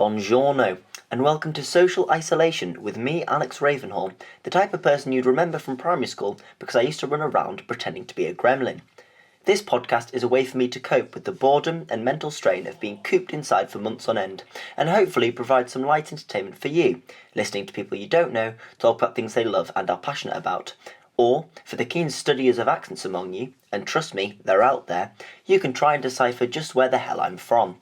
Buongiorno, and welcome to Social Isolation with me, Alex Ravenhall, the type of person you'd remember from primary school because I used to run around pretending to be a gremlin. This podcast is a way for me to cope with the boredom and mental strain of being cooped inside for months on end, and hopefully provide some light entertainment for you, listening to people you don't know talk about things they love and are passionate about. Or, for the keen studiers of accents among you, and trust me, they're out there, you can try and decipher just where the hell I'm from.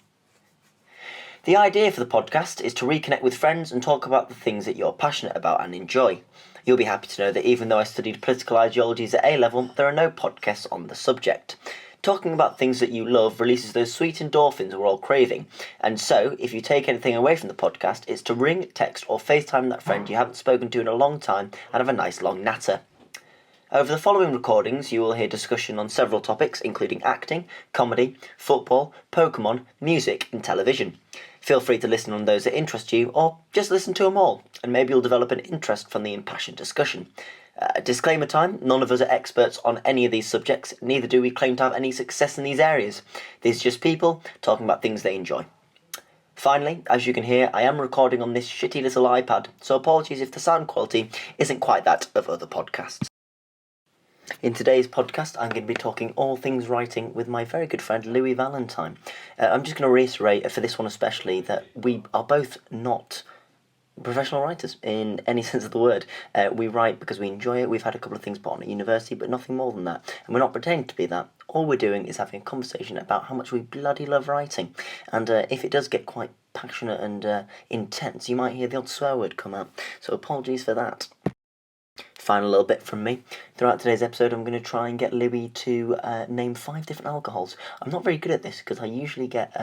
The idea for the podcast is to reconnect with friends and talk about the things that you're passionate about and enjoy. You'll be happy to know that even though I studied political ideologies at A-level, there are no podcasts on the subject. Talking about things that you love releases those sweet endorphins we're all craving, and so, if you take anything away from the podcast, it's to ring, text or FaceTime that friend you haven't spoken to in a long time and have a nice long natter. Over the following recordings, you will hear discussion on several topics, including acting, comedy, football, Pokemon, music and television. Feel free to listen on those that interest you, or just listen to them all, and maybe you'll develop an interest from the impassioned discussion. Disclaimer time, none of us are experts on any of these subjects, neither do we claim to have any success in these areas. These are just people talking about things they enjoy. Finally, as you can hear, I am recording on this shitty little iPad, so apologies if the sound quality isn't quite that of other podcasts. In today's podcast, I'm going to be talking all things writing with my very good friend Louis Valentine. I'm just going to reiterate for this one especially that we are both not professional writers in any sense of the word. We write because we enjoy it. We've had a couple of things put on at university, but nothing more than that. And we're not pretending to be that. All we're doing is having a conversation about how much we bloody love writing. And if it does get quite passionate and intense, you might hear the odd swear word come out. So apologies for that. Final little bit from me. Throughout today's episode, I'm going to try and get Louis to name 5 different alcohols. I'm not very good at this because I usually get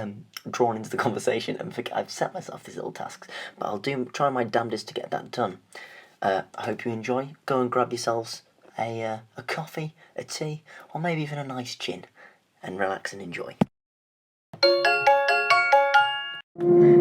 drawn into the conversation and forget I've set myself these little tasks. But I'll try my damnedest to get that done. I hope you enjoy. Go and grab yourselves a coffee, a tea, or maybe even a nice gin, and relax and enjoy.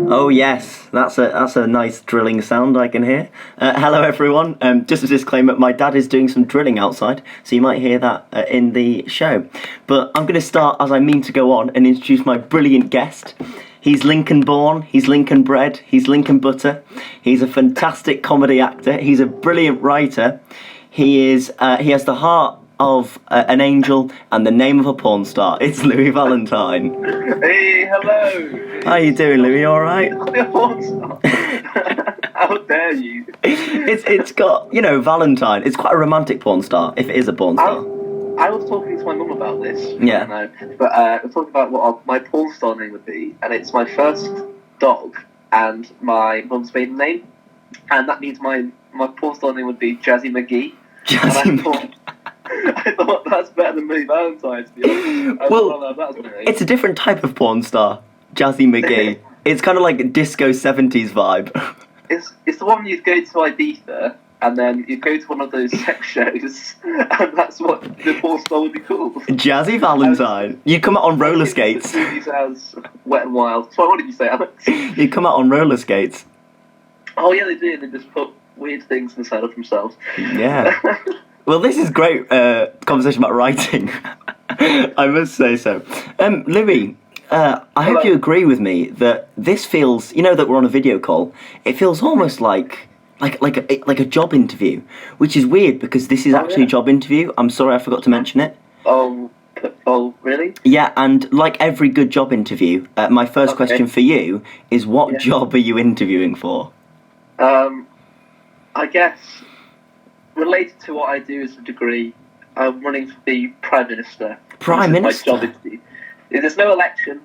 Oh yes, that's a nice drilling sound I can hear. Hello everyone, just a disclaimer, my dad is doing some drilling outside, so you might hear that in the show. But I'm going to start, as I mean to go on, and introduce my brilliant guest. He's Lincoln born, he's Lincoln bred, he's Lincoln butter, he's a fantastic comedy actor, he's a brilliant writer, he has the heart of an angel and the name of a porn star. It's Louis Valentine. Hey, hello. How you doing, Louis? All right? How dare you? It's got, Valentine. It's quite a romantic porn star, if it is a porn star. I was talking to my mum about this. Yeah. But I was talking about what my porn star name would be, and it's my first dog and my mum's maiden name, and that means my porn star name would be Jazzy McGee. Jazzy McGee. I thought that's better than Louis Valentine, to be honest. It's a different type of porn star, Jazzy McGee. It's kind of like a disco 70s vibe. It's the one you'd go to Ibiza, and then you'd go to one of those sex shows, and that's what the porn star would be called. Jazzy Valentine. You come out on roller skates. As Wet and Wild. So what did you say, Alex? You come out on roller skates. Oh yeah, they do. They just put weird things inside of themselves. Yeah. Well, this is great conversation about writing. I must say so. Louis, I hope you agree with me that this feels, that we're on a video call, it feels almost like a job interview, which is weird because this is actually a job interview. I'm sorry I forgot to mention it. Oh, really? Yeah, and like every good job interview, my first question for you is what job are you interviewing for? I guess, related to what I do as a degree, I'm running for the Prime Minister. Prime Minister? My job interview. There's no election.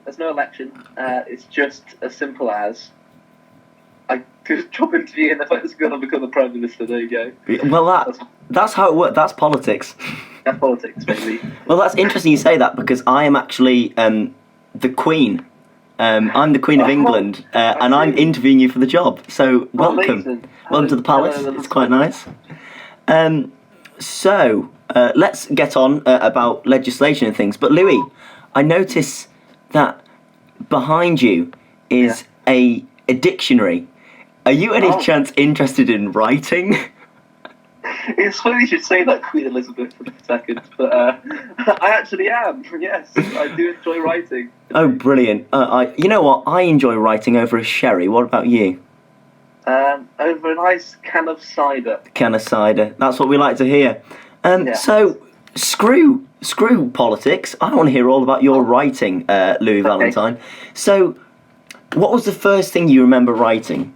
It's just as simple as I do a job interview, and if I just going to become the Prime Minister, there you go. Well, that's how it works. That's politics. That's politics, baby. Well, that's interesting you say that, because I am actually the Queen. I'm the Queen of England, and I'm interviewing you for the job. So, welcome. Amazing. Welcome to the palace. It's quite nice. So, let's get on about legislation and things. But Louis, I notice that behind you is a dictionary. Are you any chance interested in writing? It's funny you should say that, Queen Elizabeth, for a second, but I actually am. Yes, I do enjoy writing. Oh, brilliant! You know what? I enjoy writing over a sherry. What about you? Over a nice can of cider. Can of cider. That's what we like to hear. Yeah. So screw politics. I want to hear all about your writing, Louis Valentine. So, what was the first thing you remember writing?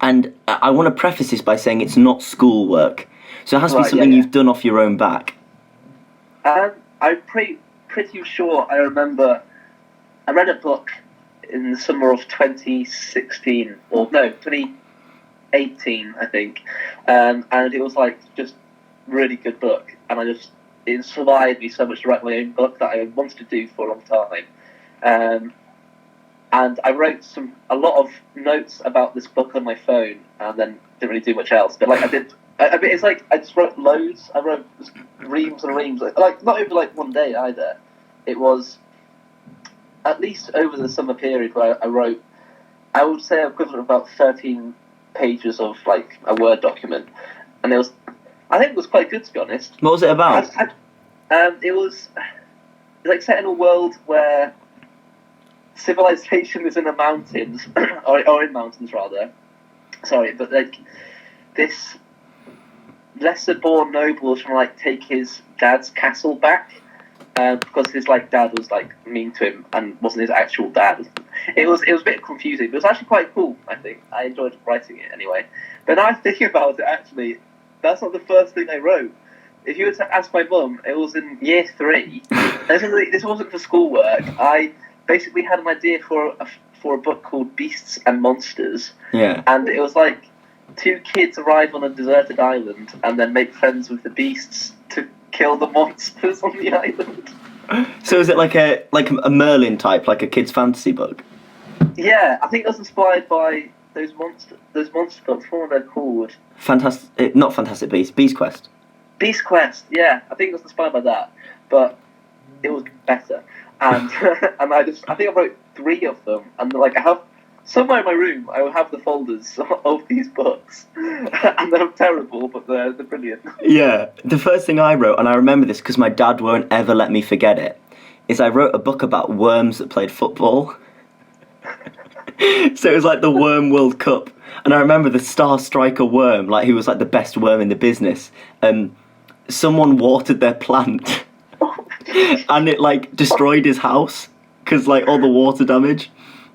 And I want to preface this by saying it's not schoolwork, so it has to be something you've done off your own back. I'm pretty sure I remember. I read a book in the summer of 2016, or no, 2018, I think, and it was like just really good book, and it inspired me so much to write my own book that I wanted to do for a long time. And I wrote a lot of notes about this book on my phone, and then didn't really do much else. But like I did, I mean, it's like I just wrote loads. I wrote reams and reams, like not over like one day either. It was at least over the summer period where I wrote, I would say, equivalent of about 13 pages of like a Word document, and I think it was quite good, to be honest. What was it about? It was like set in a world where civilization is in the mountains, or in mountains rather. Sorry, but like this lesser born noble was trying to like take his dad's castle back, because his like dad was like mean to him and wasn't his actual dad. It was a bit confusing, but it was actually quite cool. I think I enjoyed writing it anyway. But now I'm thinking about it, actually, that's not the first thing I wrote. If you were to ask my mum, it was in year 3. This wasn't for schoolwork. I basically had an idea for a book called Beasts and Monsters. Yeah. And it was like 2 kids arrive on a deserted island and then make friends with the beasts to kill the monsters on the island. So is it like a Merlin type, like a kid's fantasy book? Yeah, I think it was inspired by those monster books. What were they called? Not Fantastic Beasts, Beast Quest. Beast Quest, yeah. I think it was inspired by that, but it was better. And and I think I wrote 3 of them, and like I have somewhere in my room, I will have the folders of these books, and they're terrible, but they're brilliant. Yeah, the first thing I wrote, and I remember this because my dad won't ever let me forget it, is I wrote a book about worms that played football. So it was like the Worm World Cup, and I remember the Star Striker worm, like he was like the best worm in the business. Someone watered their plant, and it like destroyed his house because like all the water damage.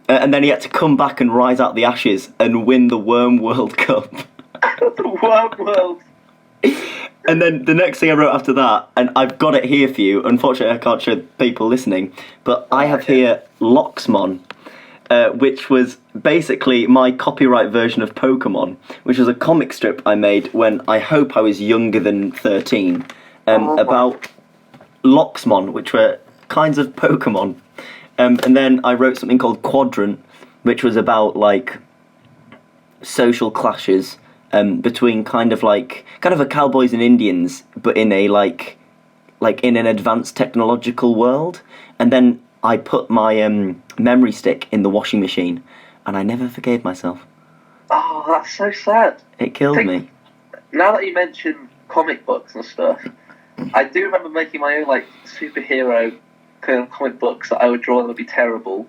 And then he had to come back and rise out the ashes and win the Worm World Cup. The Worm World. And then the next thing I wrote after that, and I've got it here for you. Unfortunately, I can't show people listening, but I have here Loxmon, which was basically my copyright version of Pokemon, which was a comic strip I made when I hope I was younger than 13, about Loxmon, which were kinds of Pokemon. And then I wrote something called Quadrant, which was about like social clashes between kind of a cowboys and Indians, but in a like in an advanced technological world. And then I put my memory stick in the washing machine, and I never forgave myself. Oh, that's so sad. It killed me. Now that you mention comic books and stuff, I do remember making my own like superhero kind of comic books that I would draw that would be terrible,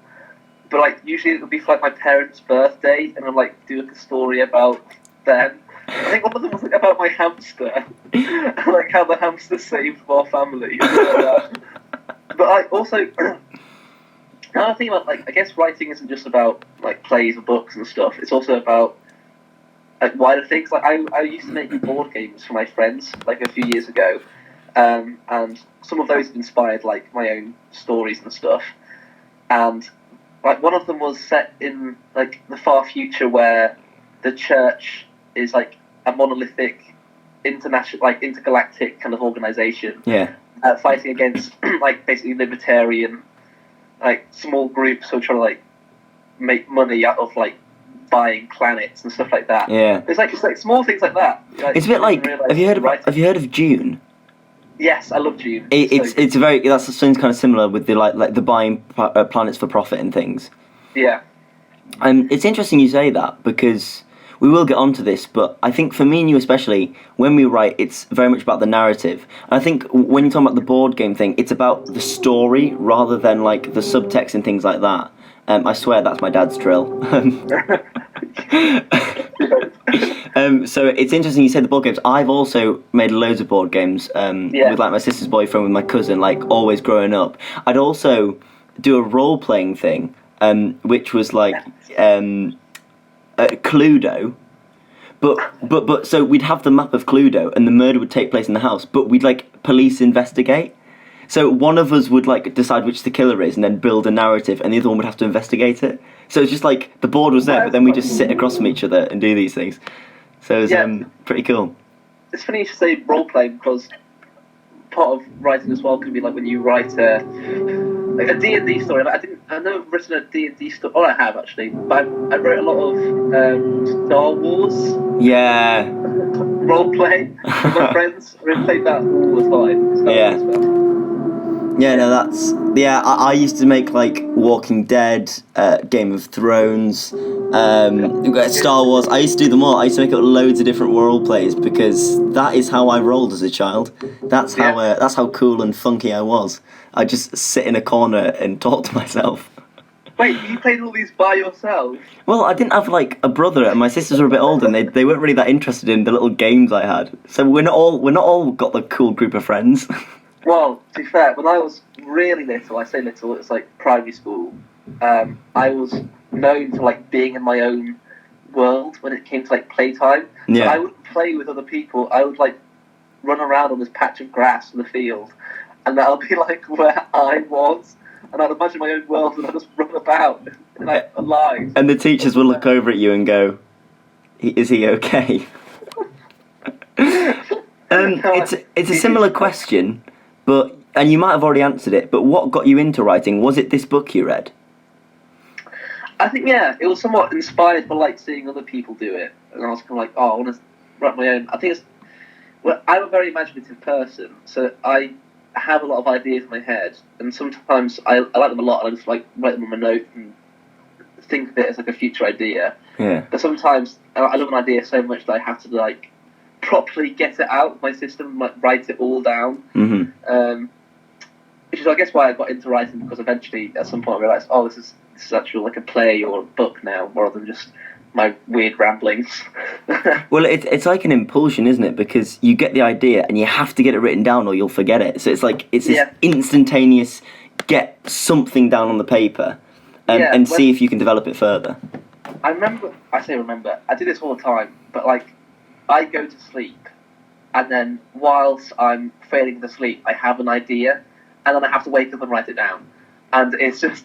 but like usually it would be for like my parents' birthday, and I'd like do like a story about them. I think one of them was like about my hamster, like how the hamster saved our family. But I also now I think about like I guess writing isn't just about like plays or books and stuff. It's also about like wider things. Like I used to make board games for my friends like a few years ago. And some of those have inspired like my own stories and stuff. And like one of them was set in like the far future where the church is like a monolithic international, like intergalactic kind of organization. Yeah. Fighting against like basically libertarian like small groups who are trying to like make money out of like buying planets and stuff like that. Yeah. It's like small things like that. Like, it's a bit like have you heard of Dune? Yes, I love Dune. That sounds kind of similar with the like the buying planets for profit and things. Yeah. And it's interesting you say that because we will get onto this, but I think for me and you especially, when we write, it's very much about the narrative. And I think when you're talking about the board game thing, it's about the story rather than like the subtext and things like that. I swear that's my dad's drill. So it's interesting you said the board games. I've also made loads of board games with like my sister's boyfriend, with my cousin, like always growing up. I'd also do a role-playing thing, which was like Cluedo. But so we'd have the map of Cluedo and the murder would take place in the house, but we'd like police investigate. So one of us would like decide which the killer is and then build a narrative, and the other one would have to investigate it. So it's just like the board was there, but then we just sit across from each other and do these things. So it was pretty cool. It's funny you should say role playing, because part of writing as well can be like when you write a D&D story. Like I've never written a D&D story. Oh, I have actually. But I wrote a lot of Star Wars. Yeah. Role play with my friends. We played that all the time. Yeah. Yeah, no, I used to make like Walking Dead, Game of Thrones, Star Wars. I used to do them all. I used to make up loads of different role plays because that is how I rolled as a child. That's how cool and funky I was. I just sit in a corner and talk to myself. Wait, you played all these by yourself? Well, I didn't have like a brother, and my sisters were a bit older, and they weren't really that interested in the little games I had. So we're not all got the cool group of friends. Well, to be fair, when I was really little, I say little, it's like primary school, I was known for like being in my own world when it came to like playtime. Yeah. So I wouldn't play with other people. I would like run around on this patch of grass in the field, and that'll be like where I was, and I'd imagine my own world, and I'd just run about like alive. And the teachers will look over at you and go, "Is he okay?" It's a similar question. And you might have already answered it, but what got you into writing? Was it this book you read? I think, yeah, it was somewhat inspired by like seeing other people do it. And I was kind of like, I want to write my own. I think I'm a very imaginative person, so I have a lot of ideas in my head, and sometimes I like them a lot, and I just like write them on my note and think of it as like a future idea. Yeah. But sometimes I love an idea so much that I have to like properly get it out of my system and like write it all down. Mm-hmm. Which is, I guess, why I got into writing, because eventually at some point I realised, this is actually like a play or a book now, rather than just my weird ramblings. Well, it's like an impulsion, isn't it? Because you get the idea and you have to get it written down or you'll forget it. So it's like this instantaneous get something down on the paper and see if you can develop it further. I do this all the time, but like I go to sleep, and then whilst I'm failing to sleep, I have an idea, and then I have to wake up and write it down. And it's just,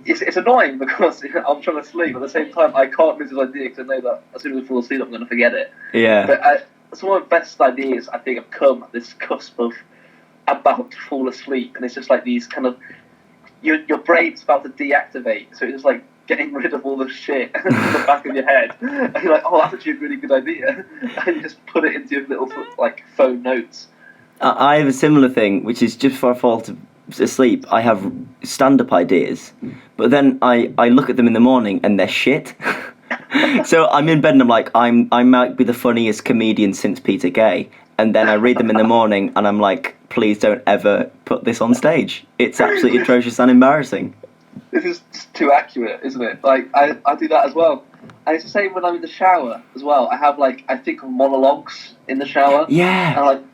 it's annoying because I'm trying to sleep, at the same time I can't lose this idea because I know that as soon as I fall asleep I'm going to forget it. Yeah. But some of my best ideas, I think, have come at this cusp of about to fall asleep, and it's just like these kind of, your brain's about to deactivate, so it's just like getting rid of all the shit in the back of your head, and you're like, that's actually a really good idea, and you just put it into your little like phone notes. I have a similar thing, which is just before I fall asleep, I have stand-up ideas, but then I look at them in the morning and they're shit. So I'm in bed and I'm like, I might be the funniest comedian since Peter Gay, and then I read them in the morning and I'm like, please don't ever put this on stage. It's absolutely atrocious and embarrassing. This is too accurate, isn't it? Like, I do that as well. And it's the same when I'm in the shower as well. I have, like, I think of monologues in the shower. Yeah. And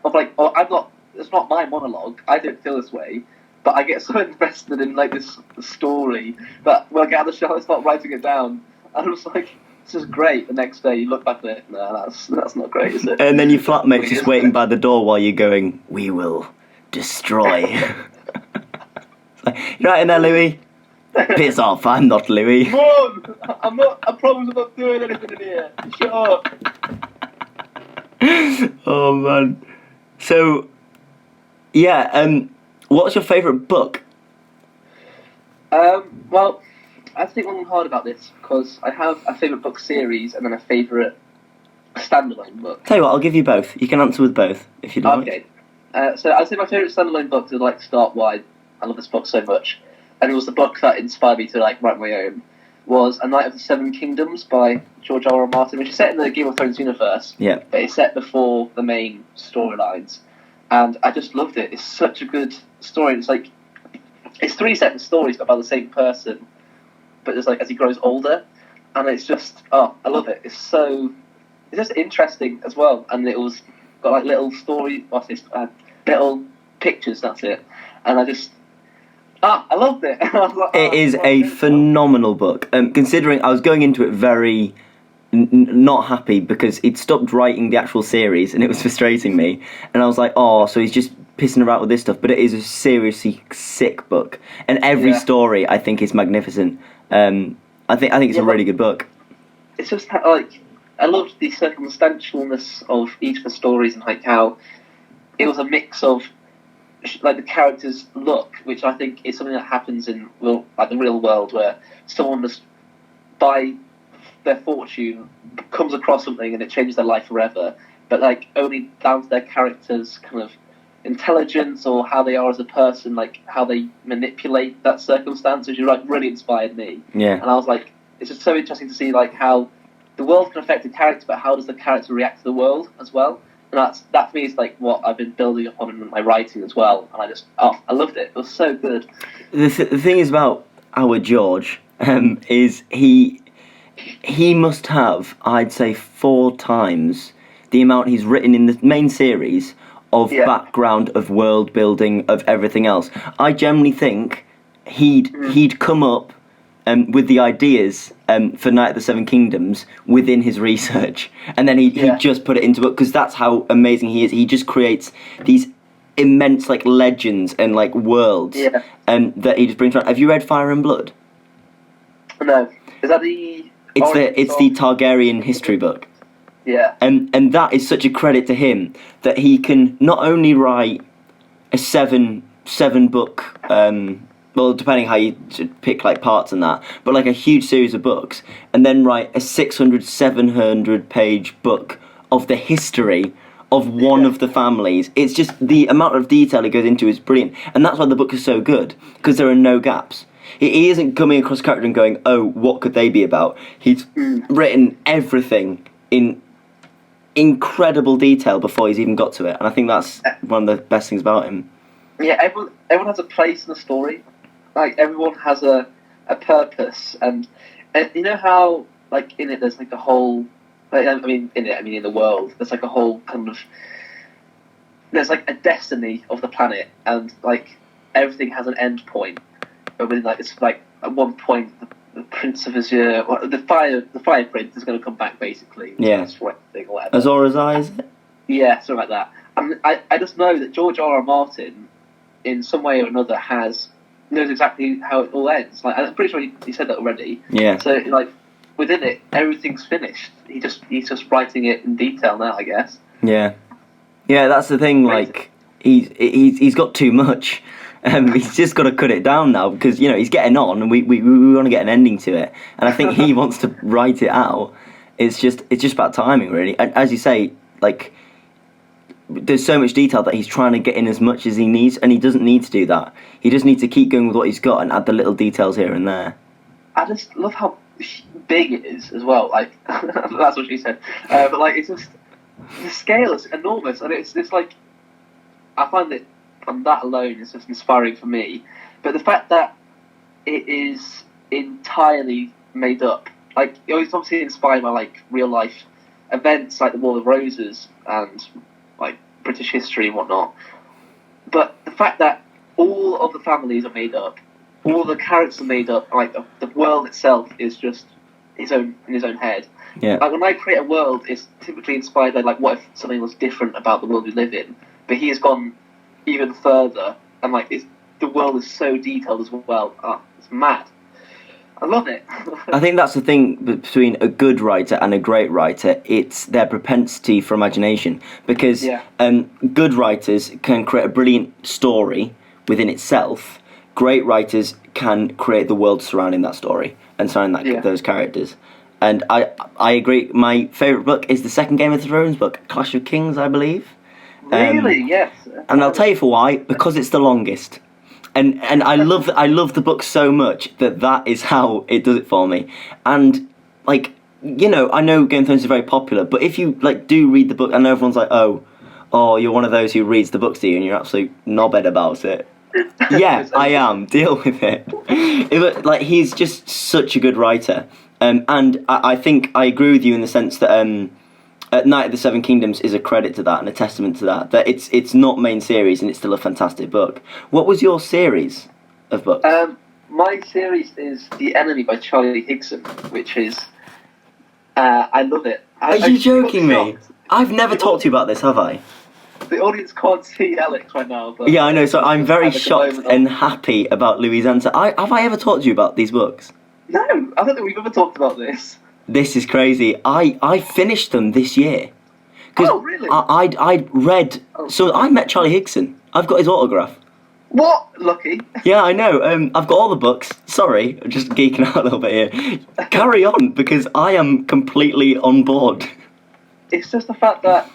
it's not my monologue. I don't feel this way. But I get so invested in, like, this story that when I get out of the shower, I start writing it down. And I'm just like, this is great. The next day, you look back at it, no, that's not great, is it? And then your flatmate's just waiting by the door while you're going, we will destroy. You're right in there, Louis. Piss off, I'm not Louis. Mom! I promise I'm not doing anything in here. Shut up. Oh, man. So, yeah, what's your favourite book? Well, I have to think long and hard about this, because I have a favourite book series and then a favourite standalone book. Tell you what, I'll give you both. You can answer with both, if you'd like. Okay. So I'd say my favourite standalone book, to like start why I love this book so much, and it was the book that inspired me to like write my own, was A Knight of the Seven Kingdoms by George R. R. Martin, which is set in the Game of Thrones universe. Yeah. But it's set before the main storylines. And I just loved it. It's such a good story. It's 3 separate stories about the same person, but just as he grows older. And it's just, I love it. It's just interesting as well. And it was got little little pictures, that's it. And I just, I loved it. I was like, it is a phenomenal book. Considering I was going into it very not happy because he'd stopped writing the actual series and it was frustrating me. And I was like, so he's just pissing around with this stuff. But it is a seriously sick book. And every story, I think, is magnificent. I think it's a really good book. It's just I loved the circumstantialness of each of the stories and how it was a mix of the characters' look, which I think is something that happens in the real world, where someone just by their fortune comes across something and it changes their life forever, but only down to their characters' kind of intelligence or how they are as a person, how they manipulate that circumstance, which really inspired me. Yeah. And I was like, it's just so interesting to see how the world can affect the character, but how does the character react to the world as well? And that for me is what I've been building upon in my writing as well. And I just, I loved it. It was so good. The thing is about our George is he must have, I'd say, 4 times the amount he's written in the main series of background, of world building, of everything else. I generally think he'd come up with the ideas for Knight of the Seven Kingdoms within his research, and then he just put it into book, because that's how amazing he is. He just creates these immense legends and worlds that he just brings around. Have you read Fire and Blood? No. Is that the... It's the Targaryen history book. Yeah. And that is such a credit to him, that he can not only write a seven book, well, depending how you pick parts and that, but a huge series of books, and then write a 700 page book of the history of one of the families. It's just the amount of detail it goes into is brilliant, and that's why the book is so good, because there are no gaps. He isn't coming across a character and going, what could they be about? He's written everything in incredible detail before he's even got to it, and I think that's one of the best things about him. Yeah, everyone has a place in the story. Everyone has a purpose, and you know how in it there's a whole, in the world there's a whole kind of, there's a destiny of the planet, and everything has an end point. But within it's at one point the Prince of Azure, the Fire Prince is going to come back basically. Yeah. Or whatever. Azor Ahai, is it? Yeah, something like that. I just know that George R. R. Martin, in some way or another, knows exactly how it all ends. I'm pretty sure he said that already. Yeah. So within it, everything's finished. He's just writing it in detail now, I guess. Yeah. Yeah, that's the thing. He's got too much. He's just got to cut it down now, because he's getting on, and we want to get an ending to it, and I think he wants to write it out. It's just about timing, really. And as you say, there's so much detail that he's trying to get in as much as he needs, and he doesn't need to do that. He just needs to keep going with what he's got and add the little details here and there. I just love how big it is as well. That's what she said. But it's just, the scale is enormous, and it's just I find that on that alone is just inspiring for me. But the fact that it is entirely made up, it's obviously inspired by real life events like the War of the Roses and British history and whatnot. But the fact that all of the families are made up, all the characters are made up, the world itself is just in his own head. Yeah. When I create a world, it's typically inspired by what if something was different about the world we live in. But he has gone even further, and the world is so detailed as well. It's mad. I love it. I think that's the thing between a good writer and a great writer. It's their propensity for imagination, because good writers can create a brilliant story within itself. Great writers can create the world surrounding that story and surrounding those characters. And I agree. My favourite book is the second Game of Thrones book, Clash of Kings, I believe. Really? Yes. And I'll tell you for why. Because it's the longest. And I love the book so much that is how it does it for me. And like, you know, I know Game of Thrones is very popular, but if you like do read the book, I know everyone's like, oh, you're one of those who reads the books, do you? And you're absolute knobhead about it. Yeah, I am. Deal with it. Like, he's just such a good writer. And I think I agree with you in the sense that at Night of the Seven Kingdoms is a credit to that and a testament to that. That it's not main series and it's still a fantastic book. What was your series of books? My series is The Enemy by Charlie Higson, which is I love it. Are you joking me? I've never talked to you about this, have I? The audience can't see Alex right now. But yeah, I know. So I'm very shocked and happy about Louis' answer. Have I ever talked to you about these books? No, I don't think we've ever talked about this. This is crazy. I finished them this year. Oh, really? I read. So I met Charlie Higson. I've got his autograph. What? Lucky. Yeah, I know. I've got all the books. Sorry, I'm just geeking out a little bit here. Carry on, because I am completely on board. It's just the fact that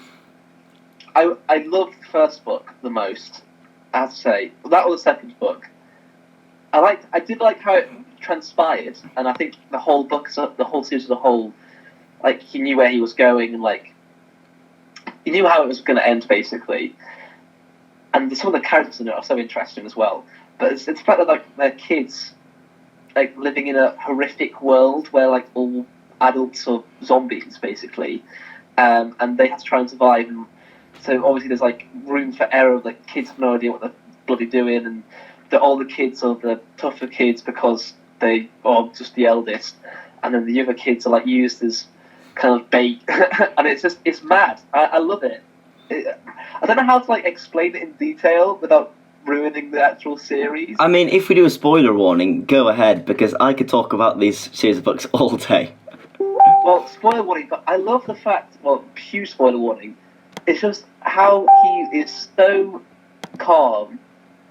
I loved the first book the most, I have to say. That was the second book. I did like how it transpired, and I think the whole book, the whole series as a whole, like, he knew where he was going, and like, he knew how it was going to end, basically. And some of the characters in it are so interesting as well. But it's the fact that like they're kids, like living in a horrific world where like all adults are zombies, basically, and they have to try and survive. And so obviously there's like room for error. Like, kids have no idea what they're bloody doing, and the older kids are the tougher kids because they are just the eldest, and then the younger kids are like used as kind of bait. And it's mad. I love it. I don't know how to like explain it in detail without ruining the actual series. I mean, if we do a spoiler warning, go ahead, because I could talk about these series of books all day. Well, spoiler warning, but I love the fact, well, huge spoiler warning, it's just how he is so calm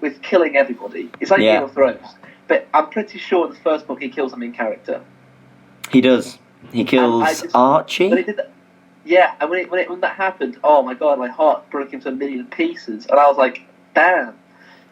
with killing everybody. It's like Game of Thrones. But I'm pretty sure in the first book he kills the main character. He does. He kills Archie? But he did that. Yeah, and when that happened, oh my god, my heart broke into a million pieces, and I was like, damn.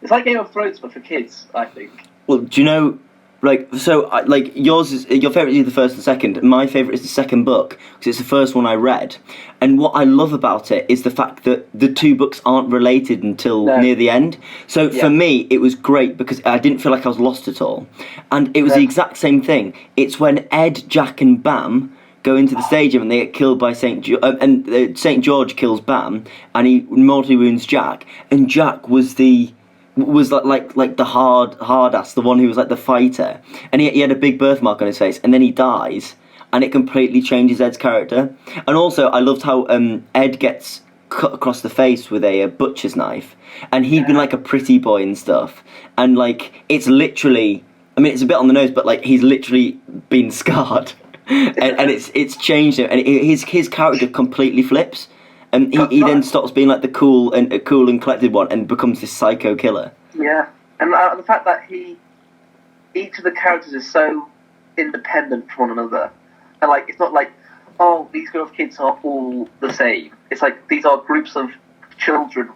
It's like Game of Thrones, but for kids, I think. Well, do you know, like, so, like, your favourite is the first and second. My favourite is the second book, because it's the first one I read. And what I love about it is the fact that the two books aren't related until near the end. So for me, it was great, because I didn't feel like I was lost at all. And it was the exact same thing. It's when Ed, Jack and Bam go into the stadium and they get killed by St. George kills Bam, and he mortally wounds Jack, and Jack was like the hard ass, the one who was like the fighter, and he had a big birthmark on his face, and then he dies, and it completely changes Ed's character. And also I loved how Ed gets cut across the face with a butcher's knife, and he'd been like a pretty boy and stuff, and like it's literally, I mean, it's a bit on the nose, but like he's literally been scarred. and it's changed him, and his character completely flips, and he then stops being like the cool and collected one and becomes this psycho killer. Yeah, and the fact that each of the characters is so independent from one another, and like it's not like, oh, these group of kids are all the same. It's like these are groups of children,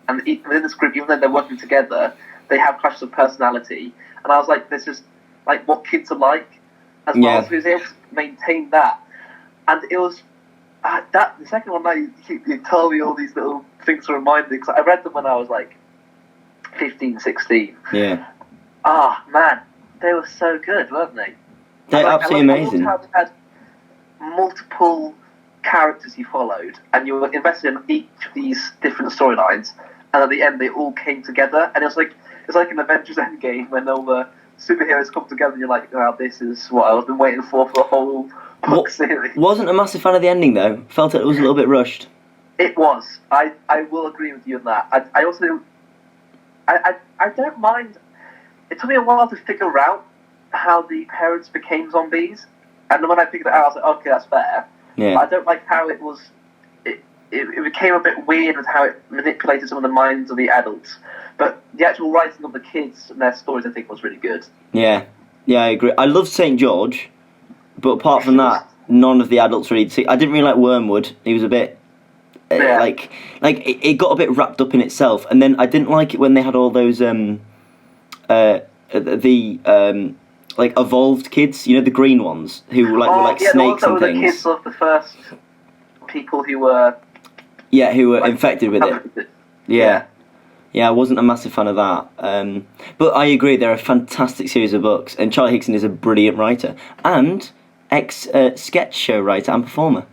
and within this group, even though they're working together, they have clashes of personality. And I was like, this is like what kids are like. As well, so he was able to maintain that, and it was the second one. Now you tell me all these little things to remind me, because I read them when I was like 15, 16. Yeah. Man, they were so good, weren't they? They're absolutely amazing. I loved how they had multiple characters you followed, and you were invested in each of these different storylines, and at the end they all came together, and it's like an Avengers Endgame when all the superheroes come together, and you're like, oh, this is what I've been waiting for the whole book series. Wasn't a massive fan of the ending, though. Felt it was a little bit rushed. It was. I will agree with you on that. I also... I don't mind... It took me a while to figure out how the parents became zombies, and when I figured it out, I was like, okay, that's fair. Yeah. I don't like how it was... It became a bit weird with how it manipulated some of the minds of the adults. But the actual writing of the kids and their stories, I think, was really good. Yeah, I agree. I loved St. George, but apart from that, none of the adults really... I didn't really like Wormwood. He was a bit... it got a bit wrapped up in itself. And then I didn't like it when they had all those... the like evolved kids, you know, the green ones who were like snakes and things. The kids of the first people who were infected with it. Yeah, I wasn't a massive fan of that. But I agree, they're a fantastic series of books, and Charlie Higson is a brilliant writer and sketch show writer and performer.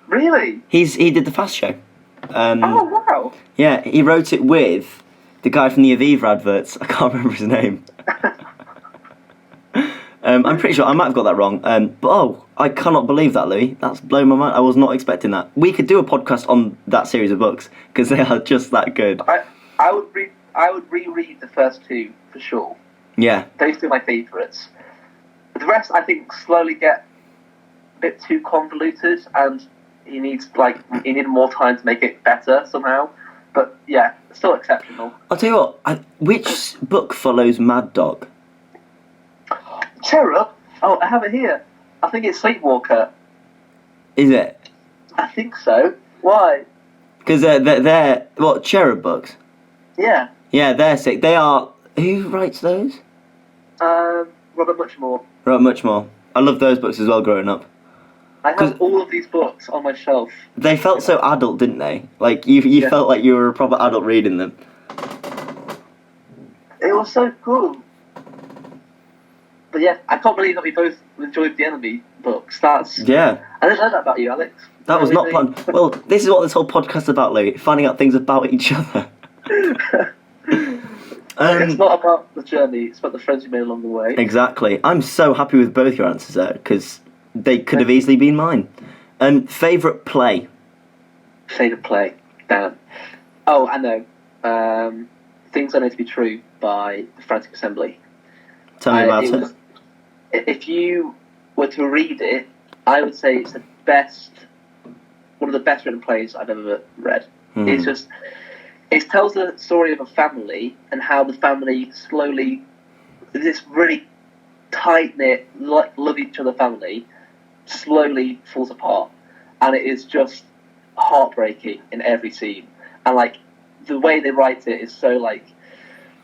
Really? He did the Fast Show. Oh wow! Yeah, he wrote it with the guy from the Aviva adverts. I can't remember his name. I'm pretty sure I might have got that wrong. But I cannot believe that, Louis. That's blown my mind. I was not expecting that. We could do a podcast on that series of books because they are just that good. I would reread the first two for sure. Yeah. Those two are my favourites. The rest, I think, slowly get a bit too convoluted, and he needs more time to make it better somehow. But yeah, still exceptional. I'll tell you what. Which book follows Mad Dog? Cherub? Oh, I have it here. I think it's Sleepwalker. Is it? I think so. Why? Because they're what, Cherub books? Yeah. Yeah, they're sick. They are. Who writes those? Robert Muchmore. Robert Muchmore. I love those books as well growing up. I have all of these books on my shelf. They felt so adult, didn't they? Like you felt like you were a proper adult reading them. It was so cool. But yeah, I can't believe that we both enjoyed the Enemy books. I didn't know that about you, Alex. That was not planned. Well, this is what this whole podcast is about, Louis. Finding out things about each other. It's not about the journey, it's about the friends you made along the way. Exactly. I'm so happy with both your answers there, because they could have easily been mine. Favourite play? Favourite play? Damn. Oh, I know. Things I Know to Be True by the Frantic Assembly. Tell me about it. If you were to read it, I would say it's one of the best written plays I've ever read. Mm. It tells the story of a family and how the family slowly, this really tight-knit, love each other family, slowly falls apart. And it is just heartbreaking in every scene. And, the way they write it is so,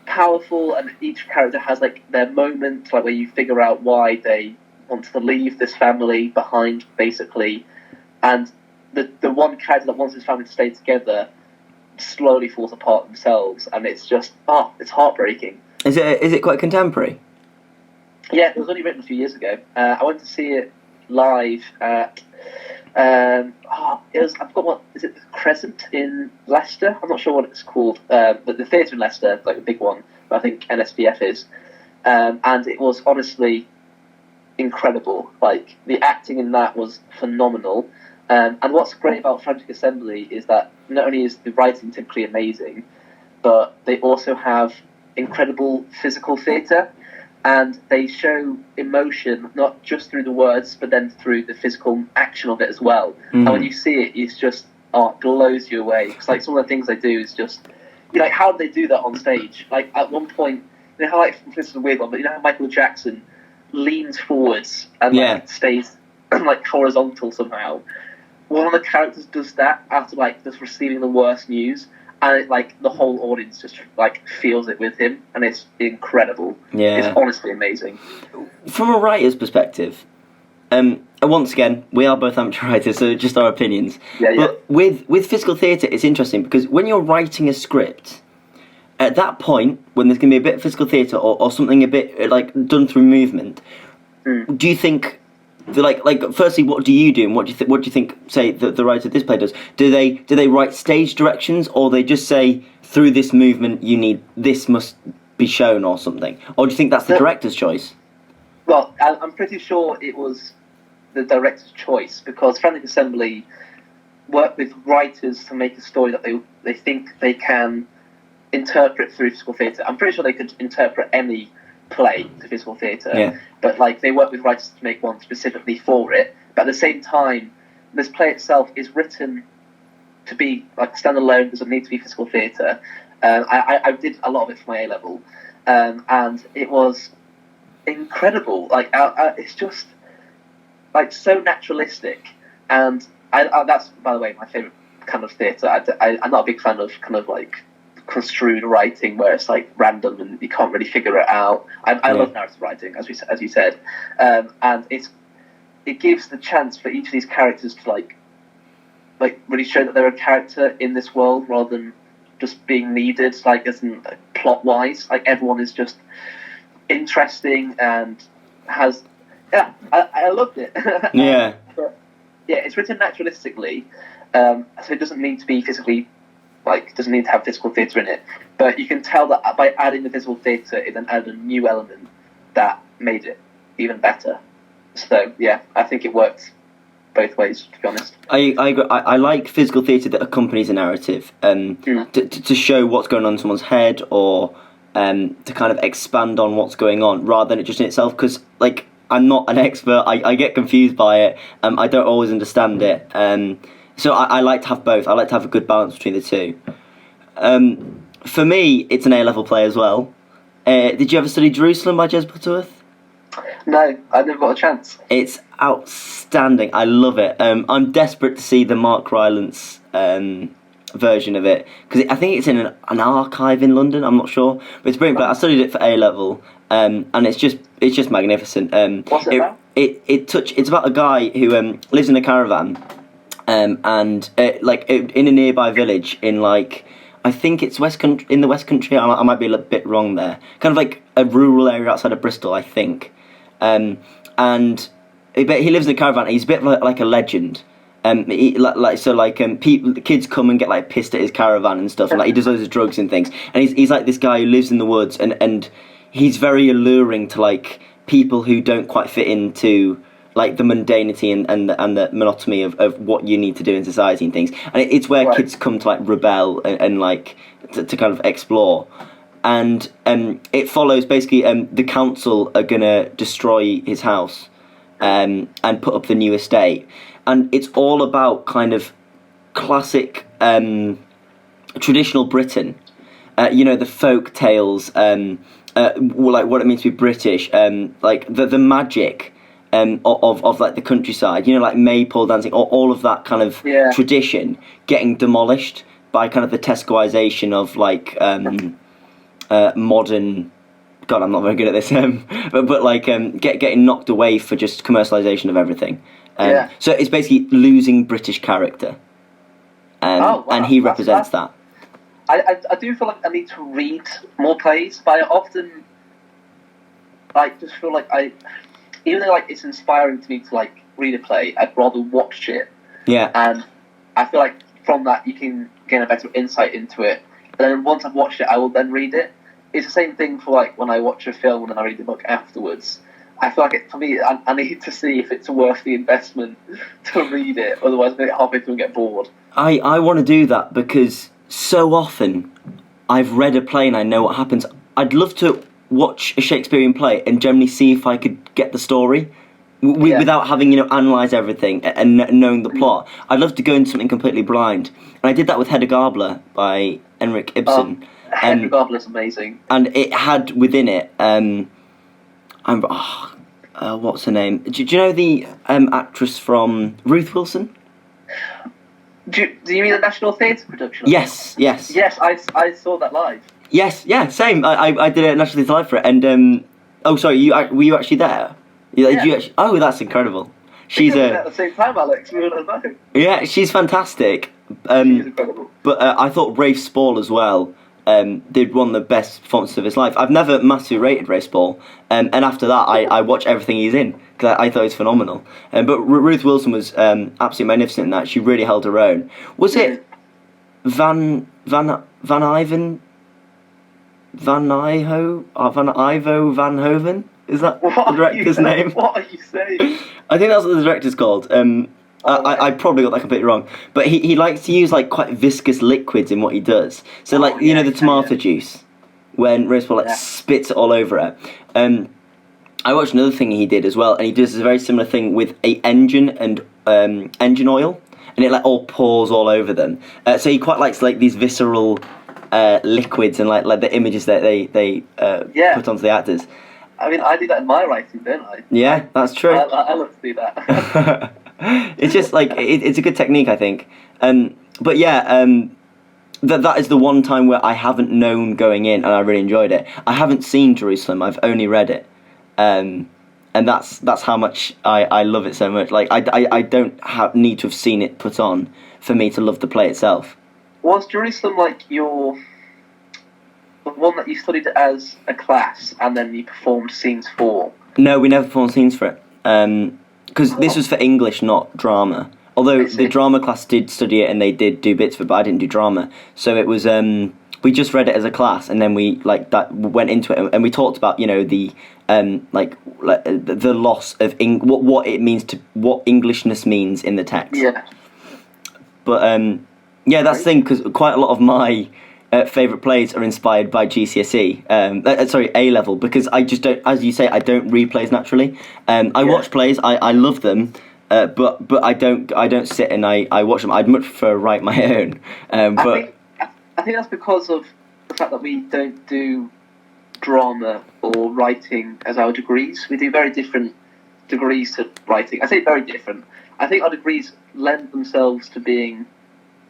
powerful, and each character has, their moment, where you figure out why they want to leave this family behind, basically. And the one character that wants his family to stay together slowly falls apart themselves, and it's just it's heartbreaking. Is it quite contemporary? Yeah, it was only written a few years ago. I went to see it live at I forgot what is it, the Crescent in Leicester. I'm not sure what it's called, but the theatre in Leicester, a big one, but I think NSPF is, and it was honestly incredible. The acting in that was phenomenal. And what's great about Frantic Assembly is that not only is the writing typically amazing, but they also have incredible physical theatre, and they show emotion not just through the words, but then through the physical action of it as well. And when you see it, it's just it blows you away. Because some of the things they do is just, how do they do that on stage? At one point, how this is a weird one, but how Michael Jackson leans forwards and stays horizontal somehow. One of the characters does that after just receiving the worst news, and the whole audience just feels it with him, and it's incredible. Yeah, it's honestly amazing. From a writer's perspective, once again, we are both amateur writers, so just our opinions. Yeah. But with physical theatre, it's interesting because when you're writing a script, at that point when there's going to be a bit of physical theatre or something a bit done through movement, do you think? Firstly, what do you do, and what do you think? Say the writer of this play does. Do they write stage directions, or they just say through this movement this must be shown or something? Or do you think that's the director's choice? Well, I'm pretty sure it was the director's choice, because Frantic Assembly work with writers to make a story that they think they can interpret through physical theatre. I'm pretty sure they could interpret any play to physical theatre, but they work with writers to make one specifically for it. But at the same time, this play itself is written to be standalone, doesn't need to be physical theatre. I did a lot of it for my A level, and it was incredible. It's just so naturalistic, and that's, by the way, my favourite kind of theatre. I'm not a big fan of kind of construed writing where it's like random and you can't really figure it out. I love narrative writing, as you said, and it gives the chance for each of these characters to like really show that they're a character in this world rather than just being needed, like as in plot wise. Like everyone is just interesting and has I loved it. Yeah. But, yeah, it's written naturalistically, so it doesn't need to be physically, like, doesn't need to have physical theatre in it. But you can tell that by adding the physical theatre, it then added a new element that made it even better. So yeah, I think it works both ways, to be honest. I like physical theatre that accompanies a narrative, to show what's going on in someone's head, or to kind of expand on what's going on, rather than it just in itself, because, like, I'm not an expert, I get confused by it, I don't always understand it, so I like to have both. I like to have a good balance between the two. For me, it's an A-level play as well. Did you ever study Jerusalem by Jez Butterworth? No, I never got a chance. It's outstanding. I love it. I'm desperate to see the Mark Rylance version of it, because I think it's in an archive in London. I'm not sure, but it's brilliant. But I studied it for A level, and it's just magnificent. What's it about? It's about a guy who lives in a caravan, and in a nearby village in, like, I think it's in the West Country. I might be a little bit wrong there. Kind of like a rural area outside of Bristol, I think. But he lives in a caravan. He's a bit like a legend. Kids come and get, like, pissed at his caravan and stuff, and, like, he does loads of drugs and things. And he's like this guy who lives in the woods, and he's very alluring to, like, people who don't quite fit into, like, the mundanity and the monotony of what you need to do in society and things. And it's where kids come to, like, rebel and like to kind of explore. And it follows basically the council are gonna destroy his house and put up the new estate. And it's all about kind of classic traditional Britain, the folk tales, like what it means to be British, like the magic of like the countryside, like maypole dancing, all of that kind of tradition getting demolished by kind of the Tescoisation of, like, modern. God, I'm not very good at this. But like getting knocked away for just commercialisation of everything. So it's basically losing British character, and he represents that. I do feel like I need to read more plays, but I often just feel like even though, like, it's inspiring to me to, like, read a play, I'd rather watch it. Yeah. And I feel like from that you can gain a better insight into it. And then once I've watched it, I will then read it. It's the same thing for, like, when I watch a film and then I read the book afterwards. I feel like for me, I need to see if it's worth the investment to read it. Otherwise, I get halfway through and get bored. I want to do that because so often I've read a play and I know what happens. I'd love to watch a Shakespearean play and generally see if I could get the story without having, analyse everything and knowing the plot. I'd love to go into something completely blind. And I did that with Hedda Gabler by Henrik Ibsen. Hedda Gabler's amazing. And it had within it, what's her name? Do you know the actress from Ruth Wilson? Do you mean the National Theatre production? Yes. Yes, I saw that live. Yes, yeah, same. I did a National Theatre live for it, and were you actually there? Did you actually? Oh, that's incredible. She's at the same time, Alex. We don't know. Yeah, she's fantastic. She's incredible. But I thought Rafe Spall as well did one of the best performances of his life. I've never massively rated Rafe Spall, and after that, I watch everything he's in because I thought he was phenomenal. But Ruth Wilson was absolutely magnificent in that. She really held her own. Was it Van Ivo Van Hoven? Is that the director's name? What are you saying? I think that's what the director's called. I probably got that completely wrong. But he likes to use, like, quite viscous liquids in what he does. So, like, the tomato juice, when Rose Paul spits it all over it. I watched another thing he did as well, and he does a very similar thing with a engine and engine oil, and it, like, all pours all over them. So he quite likes, like, these visceral liquids and like the images that they put onto the actors. I mean, I do that in my writing, don't I? Yeah, that's true. I love to do that. It's just like it's a good technique, I think. But yeah, that is the one time where I haven't known going in, and I really enjoyed it. I haven't seen Jerusalem; I've only read it, and that's how much I love it so much. Like I don't need to have seen it put on for me to love the play itself. Was Jerusalem like the one that you studied as a class and then you performed scenes for? No, we never performed scenes for it. Because this was for English, not drama. Although the drama class did study it and they did do bits of it, but I didn't do drama. So it was we just read it as a class, and then we went into it, and we talked about the the loss of what it means to what Englishness means in the text. Yeah. But yeah, that's the thing, because quite a lot of my favourite plays are inspired by GCSE, A level, because I just don't, as you say, I don't read plays naturally. I watch plays, I love them, but I don't sit and I watch them. I'd much prefer write my own. I think that's because of the fact that we don't do drama or writing as our degrees. We do very different degrees to writing. I say very different. I think our degrees lend themselves to being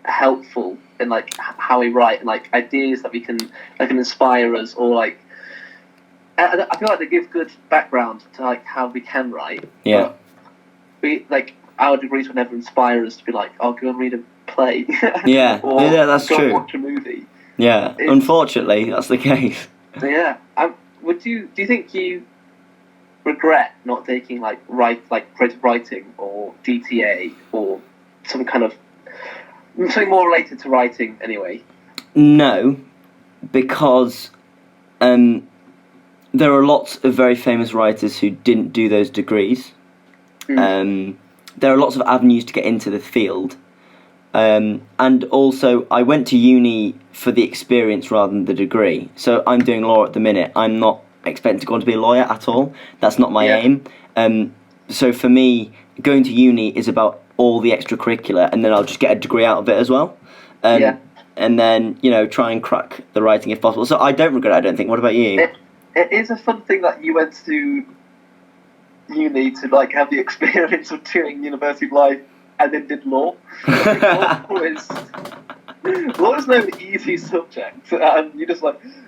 helpful in like how we write and like ideas that can inspire us, or like I feel like they give good background to like how we can write. Yeah. We like our degrees would never inspire us to be like, oh, go and read a play. Yeah. or yeah, that's go true. and watch a movie. Yeah. Unfortunately, that's the case. Yeah. Do you think you regret not taking creative writing or DTA or some kind of something more related to writing anyway? No, because there are lots of very famous writers who didn't do those degrees. There are lots of avenues to get into the field. And also, I went to uni for the experience rather than the degree. So I'm doing law at the minute. I'm not expecting to go on to be a lawyer at all. That's not my aim. So for me, going to uni is about all the extracurricular, and then I'll just get a degree out of it as well. And then, try and crack the writing if possible. So I don't regret it, I don't think. What about you? It is a fun thing that you went to uni to like have the experience of doing university life and then did law. Law is no easy subject, and you just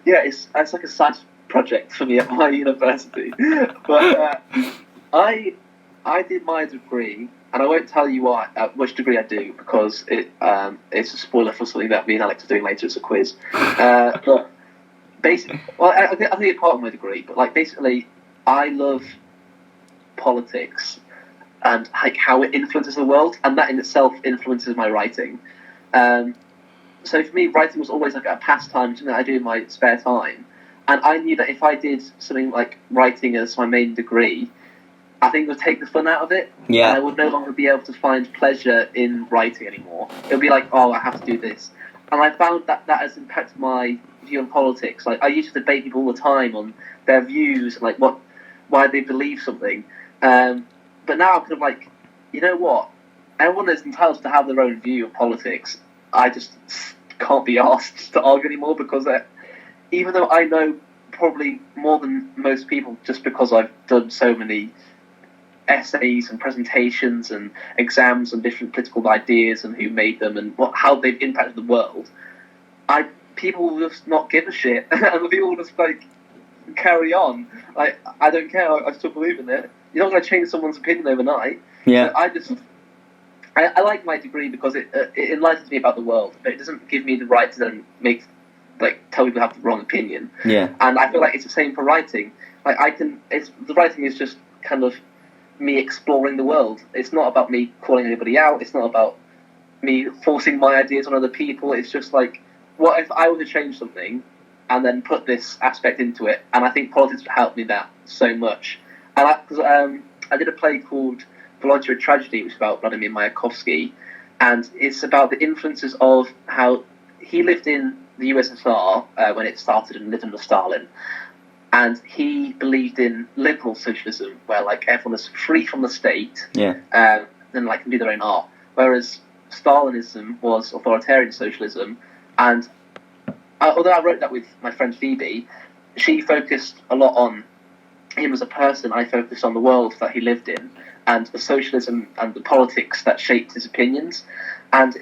it's like a side project for me at my university. But I did my degree, and I won't tell you which degree I do, because it's a spoiler for something that me and Alex are doing later. It's a quiz. But basically, I think it's part of my degree. But basically, I love politics and how it influences the world, and that in itself influences my writing. So for me, writing was always like a pastime, something that I do in my spare time. And I knew that if I did something like writing as my main degree, I think it would take the fun out of it. Yeah. And I would no longer be able to find pleasure in writing anymore. It would be like, oh, I have to do this. And I found that has impacted my view on politics. I used to debate people all the time on their views, why they believe something. But now I'm kind of you know what? Everyone is entitled to have their own view of politics. I just can't be asked to argue anymore, because even though I know probably more than most people, just because I've done so many essays and presentations and exams on different political ideas and who made them and how they've impacted the world, people will just not give a shit, and people will just carry on. I don't care. I still believe in it. You're not going to change someone's opinion overnight. Yeah. So I like my degree because it enlightens me about the world, but it doesn't give me the right to then tell people to have the wrong opinion. Yeah. And I feel like it's the same for writing. The writing is just kind of me exploring the world. It's not about me calling anybody out. It's not about me forcing my ideas on other people. It's just what if I were to change something and then put this aspect into it? And I think politics would help me that so much. And I did a play called Voluntary Tragedy, which is about Vladimir Mayakovsky, and it's about the influences of how he lived in the USSR when it started and lived under Stalin. And he believed in liberal socialism, where everyone is free from the state, and can do their own art. Whereas Stalinism was authoritarian socialism, and although I wrote that with my friend Phoebe, she focused a lot on him as a person. I focused on the world that he lived in, and the socialism and the politics that shaped his opinions. And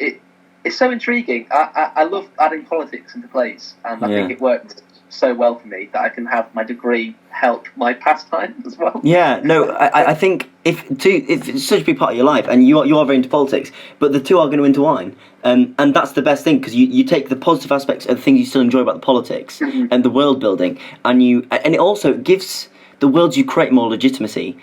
it's so intriguing. I love adding politics into plays, and I think it worked so well for me that I can have my degree help my pastime as well. Yeah, no, I think if it's such a big part of your life, and you are very into politics, but the two are going to intertwine, and that's the best thing, because you take the positive aspects of the things you still enjoy about the politics and the world building, and it also gives the worlds you create more legitimacy,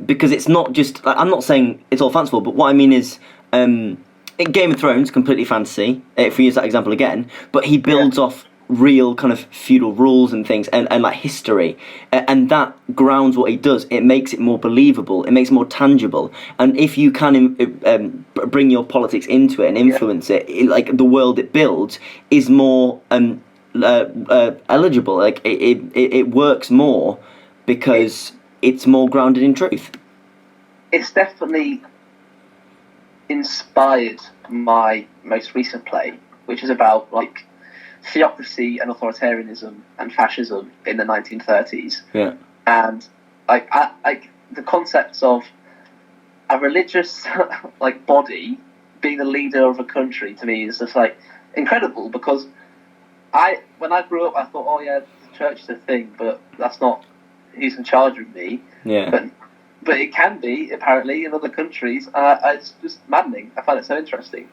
because it's not just, I'm not saying it's all fanciful, but what I mean is, in Game of Thrones, completely fantasy, if we use that example again, but he builds off real kind of feudal rules and things, and like history, and that grounds what he does. It makes it more believable, it makes it more tangible, and if you can bring your politics into it and influence it, like the world it builds is more eligible, like it works more because it's more grounded in truth. It's definitely inspired my most recent play, which is about like theocracy and authoritarianism and fascism in the 1930s. Yeah. And like the concepts of a religious like body being the leader of a country, to me is just like incredible, because when I grew up I thought, oh yeah, the church is a thing, but that's not who's in charge of me. Yeah. But it can be, apparently, in other countries. It's just maddening. I find it so interesting.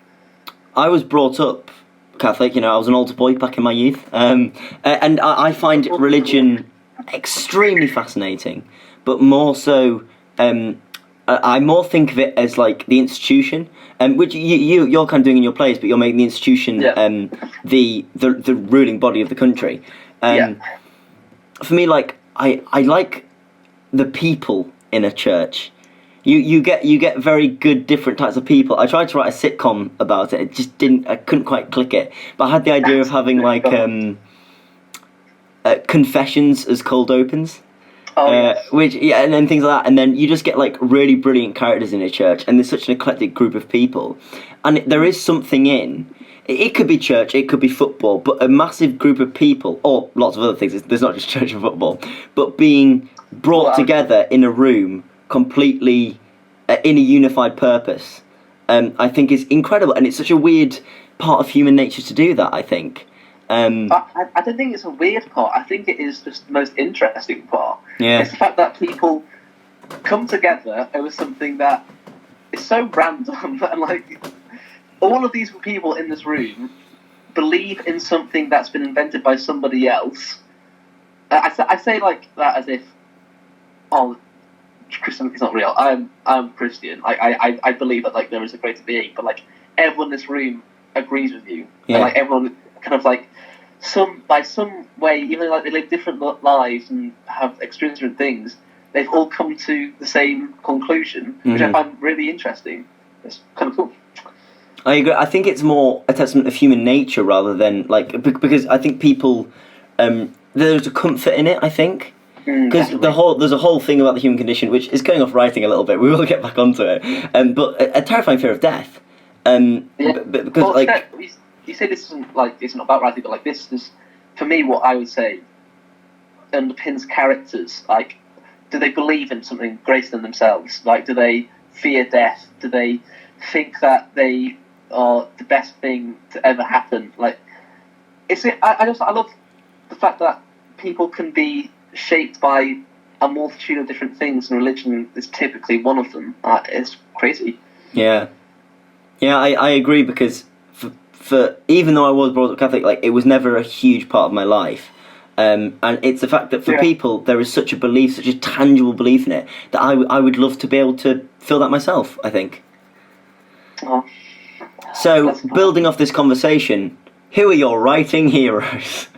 I was brought up Catholic, I was an altar boy back in my youth, and I find religion extremely fascinating, but more so, I more think of it as like the institution, which you're kind of doing in your plays, but you're making the institution the ruling body of the country. For me, like I like the people in a church. You get very good different types of people. I tried to write a sitcom about it. It just didn't. I couldn't quite click it. But I had the idea of having like confessions as cold opens, which and then things like that. And then you just get like really brilliant characters in a church, and there's such an eclectic group of people, and there is something in. It could be church, it could be football, but a massive group of people, or lots of other things. There's not just church and football, but being brought together in a room, completely in a unified purpose, I think is incredible, and it's such a weird part of human nature to do that, I think. I don't think it's a weird part. I think it is just the most interesting part. Yeah. It's the fact that people come together over something that is so random, and like all of these people in this room believe in something that's been invented by somebody else. I say like that as if, oh, Christianity is not real. I'm Christian. I believe that like there is a greater being, but like everyone in this room agrees with you. Yeah. And like everyone kind of like some way, even though like they live different lives and have experienced different things, they've all come to the same conclusion, which I find really interesting. It's kind of cool. I agree. I think it's more a testament of human nature rather than like because I think people there's a comfort in it. I think. Because there's a whole thing about the human condition, which is going off writing a little bit. We will get back onto it, but a terrifying fear of death. Because well, like you say this isn't like it's not about writing, but like this is for me what I would say underpins characters. Like, do they believe in something greater than themselves? Like, do they fear death? Do they think that they are the best thing to ever happen? Like, I love the fact that people can be shaped by a multitude of different things, and religion is typically one of them. It's crazy. Yeah, I agree, because for even though I was brought up Catholic, like it was never a huge part of my life, and it's the fact that for people there is such a belief, such a tangible belief in it, that I would love to be able to feel that myself, I think. Oh, so building off this conversation, who are your writing heroes?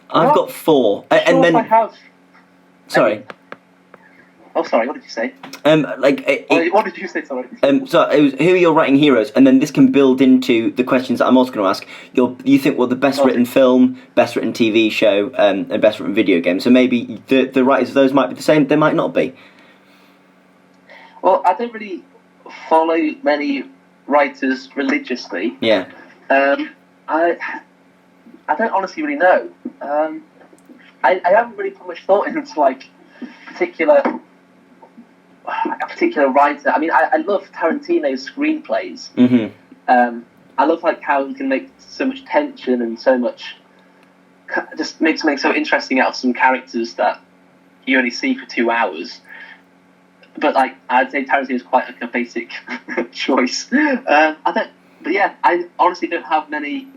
I've got 4, and then I have. Sorry. Oh, sorry. What did you say? What did you say? Sorry. So it was, who are your writing heroes, and then this can build into the questions that I'm also going to ask. You think the best written film, best written TV show, and best written video game. So maybe the writers of those might be the same. They might not be. Well, I don't really follow many writers religiously. Yeah. I don't honestly really know. I haven't really put much thought into like particular. particular writer. I mean, I love Tarantino's screenplays. I love like how he can make so much tension and so much, just make something so interesting out of some characters that you only see for 2 hours. But like, I'd say Tarantino is quite like a basic choice. I honestly don't have many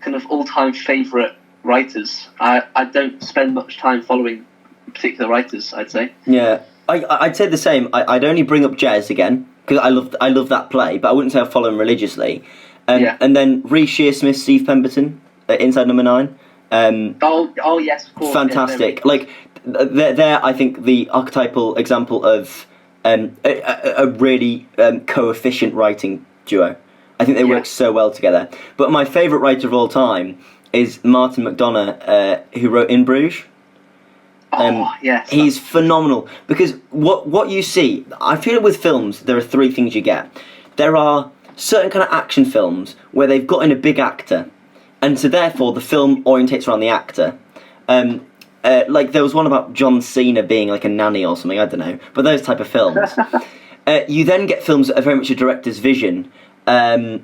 kind of all-time favourite writers. I don't spend much time following particular writers, I'd say. Yeah, I'd say the same. I'd only bring up Jez again because I love that play, but I wouldn't say I follow him religiously. And then Reece Shearsmith, Steve Pemberton, Inside Number 9. Oh yes, of course. Fantastic. Like they're I think the archetypal example of a really co-efficient writing duo. I think they work so well together. But my favourite writer of all time is Martin McDonagh, who wrote In Bruges. Yes. He's phenomenal because what you see, I feel with films there are three things you get. There are certain kind of action films where they've got in a big actor, and so therefore the film orientates around the actor. Like there was one about John Cena being like a nanny or something, I don't know, but those type of films. You then get films that are very much a director's vision. Grand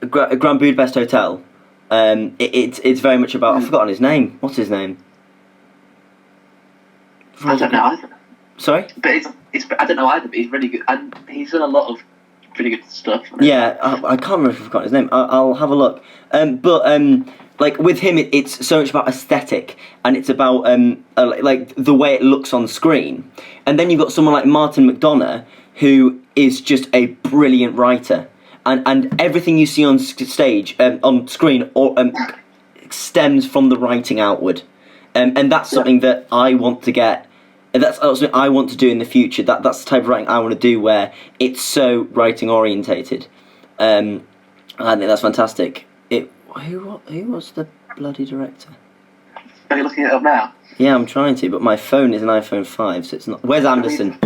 Budapest Hotel. It's very much about. I've forgotten his name. What's his name? I don't know either. Sorry? But it's I don't know either, but he's really good. And he's done a lot of really good stuff. Yeah, I can't remember if I've forgotten his name. I'll have a look. Like with him, it's so much about aesthetic, and it's about like the way it looks on screen. And then you've got someone like Martin McDonagh, who is just a brilliant writer, and everything you see on stage, on screen, or stems from the writing outward. And that's something that I want to get. That's something I want to do in the future. That's the type of writing I want to do, where it's so writing orientated. I think that's fantastic. Who was the bloody director? Are you looking it up now? Yeah, I'm trying to, but my phone is an iPhone 5, so it's not. Wes Anderson.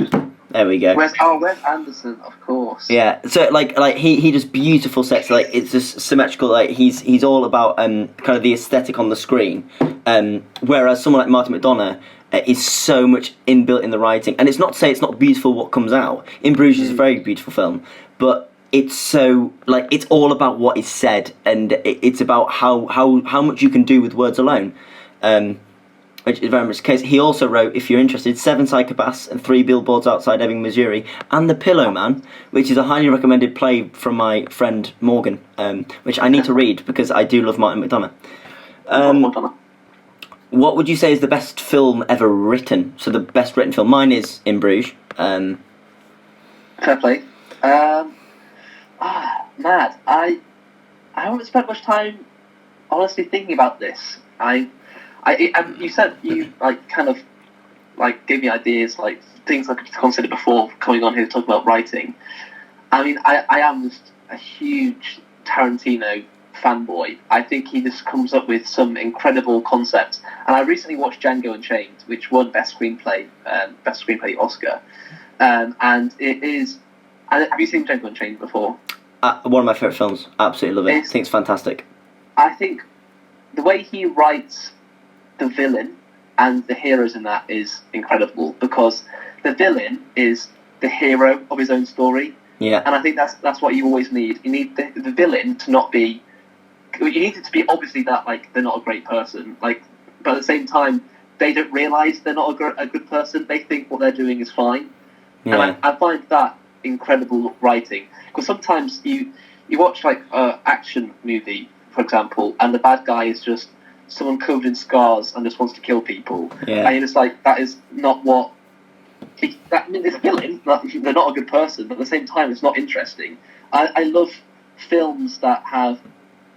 There we go. Wes Anderson, of course. Yeah, so like he does beautiful sets. Like it's just symmetrical. Like he's all about kind of the aesthetic on the screen. Whereas someone like Martin McDonagh is so much inbuilt in the writing, and it's not to say it's not beautiful what comes out. In Bruges is a very beautiful film, but it's so like it's all about what is said, and it's about how much you can do with words alone. Which is very much the case. He also wrote, if you're interested, 7 Psychopaths and 3 Billboards Outside Ebbing, Missouri, and The Pillow Man, which is a highly recommended play from my friend Morgan, which I need to read because I do love Martin McDonagh. What would you say is the best film ever written? So the best written film. Mine is In Bruges. Fair play. Mad. I haven't spent much time honestly thinking about this. You said you like kind of like gave me ideas, like things I could consider before coming on here to talk about writing. I mean, I am just a huge Tarantino fanboy. I think he just comes up with some incredible concepts. And I recently watched Django Unchained, which won Best Screenplay Oscar. And it is. Have you seen Django Unchained before? One of my favourite films. Absolutely love it. I think it's fantastic. I think the way he writes the villain and the heroes in that is incredible, because the villain is the hero of his own story. Yeah. And I think that's what you always need. You need the villain to not be. You need it to be obviously that like they're not a great person, like, but at the same time they don't realise they're not a good person. They think what they're doing is fine. Yeah. And I find that incredible writing, because sometimes you watch like an action movie, for example, and the bad guy is just someone covered in scars and just wants to kill people. Yeah. And you're just like, that is not what. I mean, it's a villain. They're not a good person, but at the same time, it's not interesting. I love films that have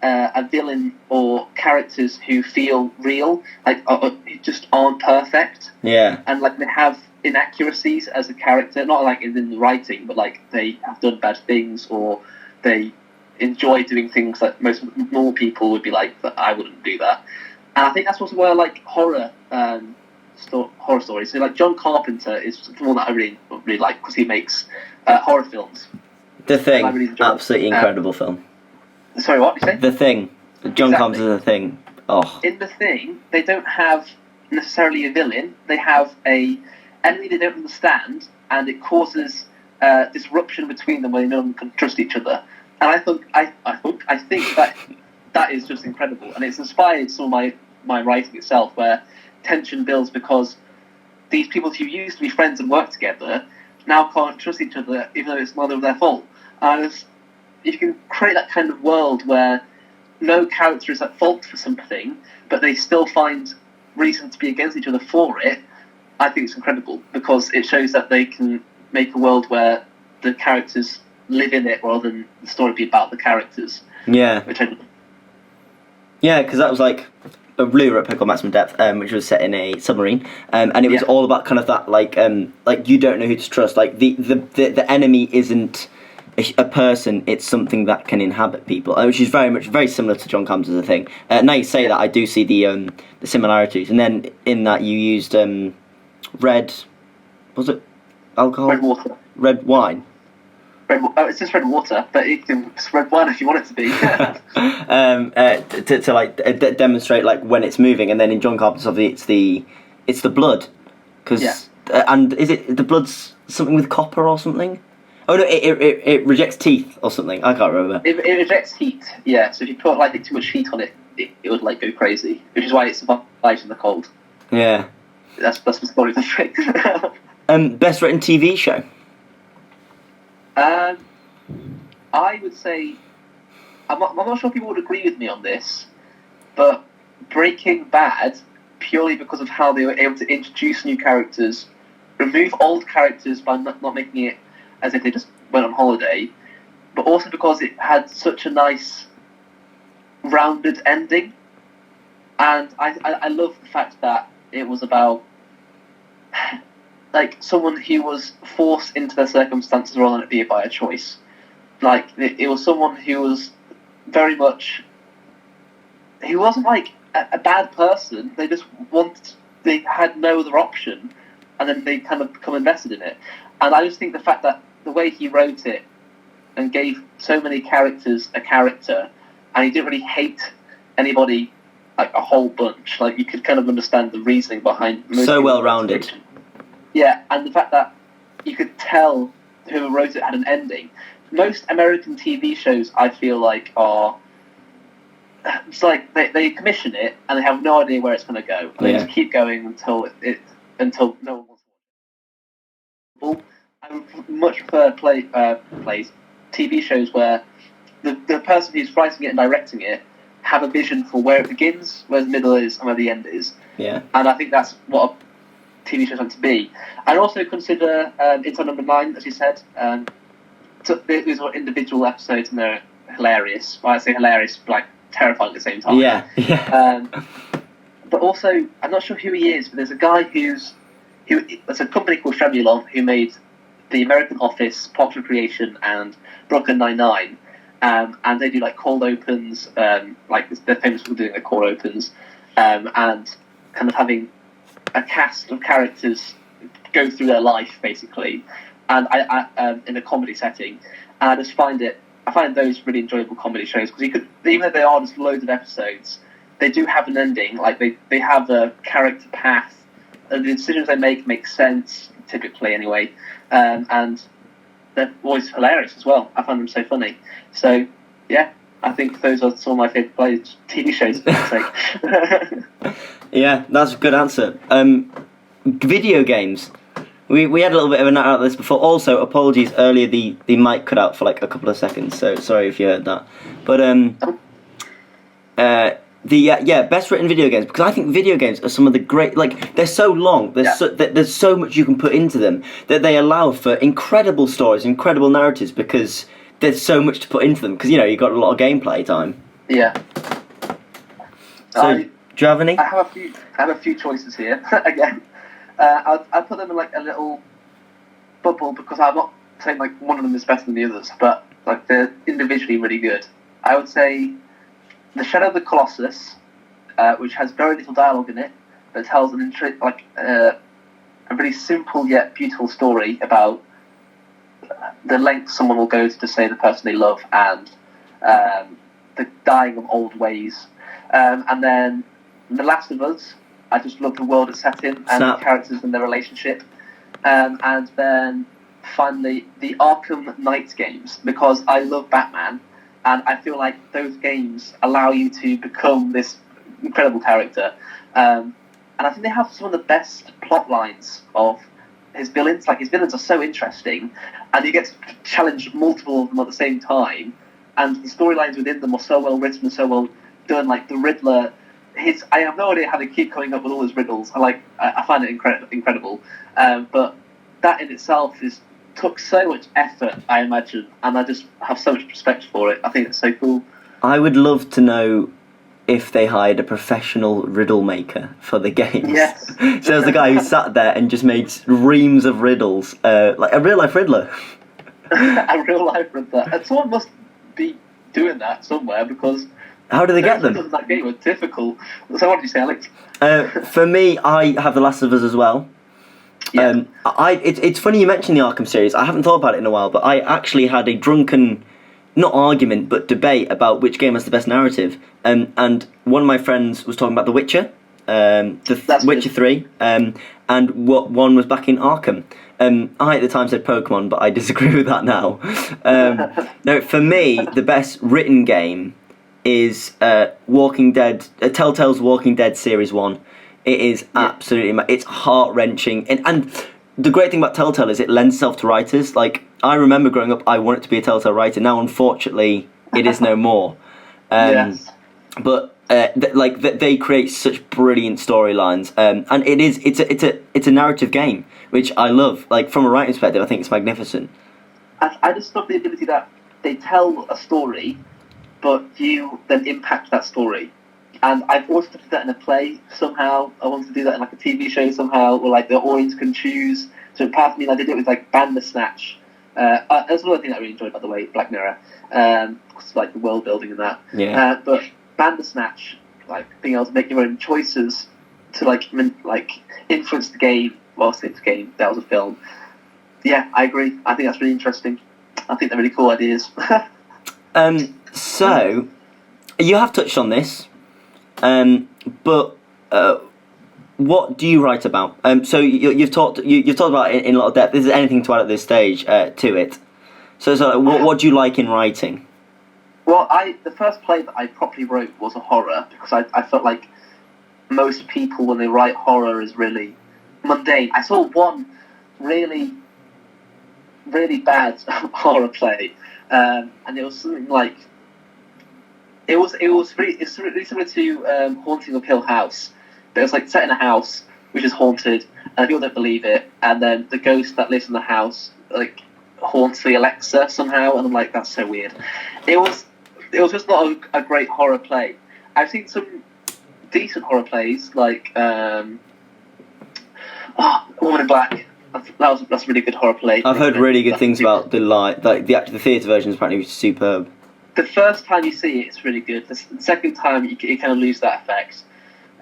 a villain or characters who feel real, like who just aren't perfect. Yeah. And like they have inaccuracies as a character, not like in the writing, but like they have done bad things, or they enjoy doing things that most normal people would be like, but I wouldn't do that. And I think that's also why I like horror stories. So like John Carpenter is one that I really like, because he makes horror films. The Thing, really absolutely incredible film. Sorry, what did you say? The Thing, John Carpenter's The Thing. Oh. In The Thing, they don't have necessarily a villain. They have a enemy they don't understand, and it causes disruption between them where no one can trust each other. And I think that is just incredible, and it's inspired some of my writing itself, where tension builds because these people who used to be friends and work together now can't trust each other, even though it's neither of their fault. And if you can create that kind of world where no character is at fault for something, but they still find reason to be against each other for it, I think it's incredible, because it shows that they can make a world where the characters live in it rather than the story be about the characters. Yeah. Yeah, because that was like a Blue wrote Pickle Maximum Depth, which was set in a submarine, and it was all about kind of that, like you don't know who to trust. Like the enemy isn't a person; it's something that can inhabit people, which is very similar to John Carpenter's thing. Now you say that, I do see the similarities, and then in that you used red, was it alcohol? Red water. Red wine. It's just red water, but it's red wine if you want it to be. To like demonstrate like when it's moving, and then in John Carpenter's obviously it's the blood, because and is it the blood's something with copper or something? Oh no, it rejects teeth or something. I can't remember. It rejects heat. Yeah, so if you put like too much heat on it, it would like go crazy, which is why it survives in the cold. Yeah, that's the story of the trick. Best written TV show. I would say, I'm not sure people would agree with me on this, but Breaking Bad, purely because of how they were able to introduce new characters, remove old characters by not making it as if they just went on holiday, but also because it had such a nice, rounded ending. And I love the fact that it was about like someone who was forced into their circumstances rather than it be by a choice. Like it was someone who was very much, he wasn't like a bad person. They had no other option, and then they kind of become invested in it. And I just think the fact that the way he wrote it and gave so many characters a character, and he didn't really hate anybody like a whole bunch. Like you could kind of understand the reasoning behind. So well rounded. Yeah, and the fact that you could tell whoever wrote it had an ending. Most American TV shows, I feel like, are... It's like they commission it and they have no idea where it's going to go. And they just keep going until no one wants to watch it. I would much prefer plays, TV shows where the person who's writing it and directing it have a vision for where it begins, where the middle is, and where the end is. Yeah. And I think that's what TV shows meant to be. I'd also consider Inside Number 9, as you said. So these are individual episodes and they're hilarious. Well, I say hilarious, like terrifying at the same time. Yeah. But also, I'm not sure who he is, but there's a guy there's a company called Shamulov who made The American Office, Parks and Recreation, and Brooklyn Nine-Nine. And they do like cold opens, like they're famous for doing their cold opens, and kind of having a cast of characters go through their life basically, and I in a comedy setting, and I just find those really enjoyable comedy shows because even though they are just loads of episodes, they do have an ending. Like they have a character path, and the decisions they make sense typically anyway, and they're always hilarious as well. I find them so funny. So yeah, I think those are some of my favourite TV shows. For sake. Yeah, that's a good answer. Video games. We had a little bit of a night out of this before. Also, apologies earlier, the mic cut out for like a couple of seconds, so sorry if you heard that. But best written video games, because I think video games are some of the great, like they're so long, there's so much you can put into them that they allow for incredible stories, incredible narratives, because there's so much to put into them. Because you've got a lot of gameplay time. Yeah. So do you have any? I have a few choices here again. I'll put them in like a little bubble because I'm not saying like one of them is better than the others, but like they're individually really good. I would say The Shadow of the Colossus, which has very little dialogue in it, but tells a really simple yet beautiful story about the length someone will go to save the person they love and the dying of old ways. And then The Last of Us. I just love the world it's set in and the characters and their relationship. and then finally the Arkham Knight games, because I love Batman, and I feel like those games allow you to become this incredible character. And I think they have some of the best plot lines of his villains. Like, his villains are so interesting, and you get to challenge multiple of them at the same time, and the storylines within them are so well written and so well done. Like the Riddler, I have no idea how they keep coming up with all his riddles. I find it incredible. But that in itself took so much effort, I imagine, and I just have so much respect for it. I think it's so cool. I would love to know if they hired a professional riddle maker for the games. Yes. So there's a guy who sat there and just made reams of riddles, like a real life Riddler. A real life Riddler. And someone must be doing that somewhere, because how do they get them? Riddles in that game were difficult. So what did you say, Alex? For me, I have The Last of Us as well. Yeah. It's funny you mentioned the Arkham series. I haven't thought about it in a while, but I actually had a drunken, not argument, but debate about which game has the best narrative. And one of my friends was talking about The Witcher, Witcher 3, and what one was back in Arkham. I at the time said Pokemon, but I disagree with that now. No, for me, the best written game is Walking Dead, Telltale's Walking Dead Series 1. It is absolutely, it's heart-wrenching. And the great thing about Telltale is it lends itself to writers. Like, I remember growing up, I wanted to be a Telltale writer. Now, unfortunately, it is no more. Yes. But they create such brilliant storylines, and it's a narrative game, which I love. Like, from a writing perspective, I think it's magnificent. I just love the ability that they tell a story, but you then impact that story. And I've also did that in a play somehow. I want to do that in like a TV show somehow, where like the audience can choose. So part of me, I did it with like Bandersnatch. That's another thing that I really enjoyed, by the way, Black Mirror. It's like the world building and that. Yeah. But Bandersnatch, like being able to make your own choices to like influence the game. Well, it's the game. That was a film. Yeah, I agree. I think that's really interesting. I think they're really cool ideas. So you have touched on this. But what do you write about? So you've talked about it in a lot of depth. Is there anything to add at this stage to it? So what do you like in writing? Well, the first play that I properly wrote was a horror, because I felt like most people, when they write horror, is really mundane. I saw one really, really bad horror play, and it was something like. It was really similar to Haunting of Hill House. But it was like set in a house which is haunted, and people don't believe it. And then the ghost that lives in the house like haunts the Alexa somehow, and I'm like, that's so weird. It was just not a great horror play. I've seen some decent horror plays like Woman in Black. That's a really good horror play. I've heard really good things about the theatre version is apparently superb. The first time you see it, it's really good. The second time, you kind of lose that effect.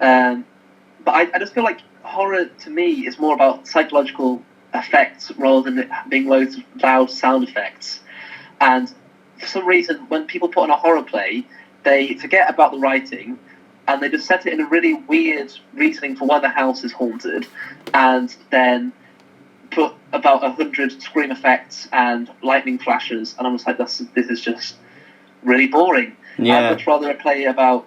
But I just feel like horror, to me, is more about psychological effects rather than it being loads of loud sound effects. And for some reason, when people put on a horror play, they forget about the writing, and they just set it in a really weird reasoning for why the house is haunted, and then put about 100 scream effects and lightning flashes, and I'm just like, this is just really boring. Yeah. I'd much rather a play about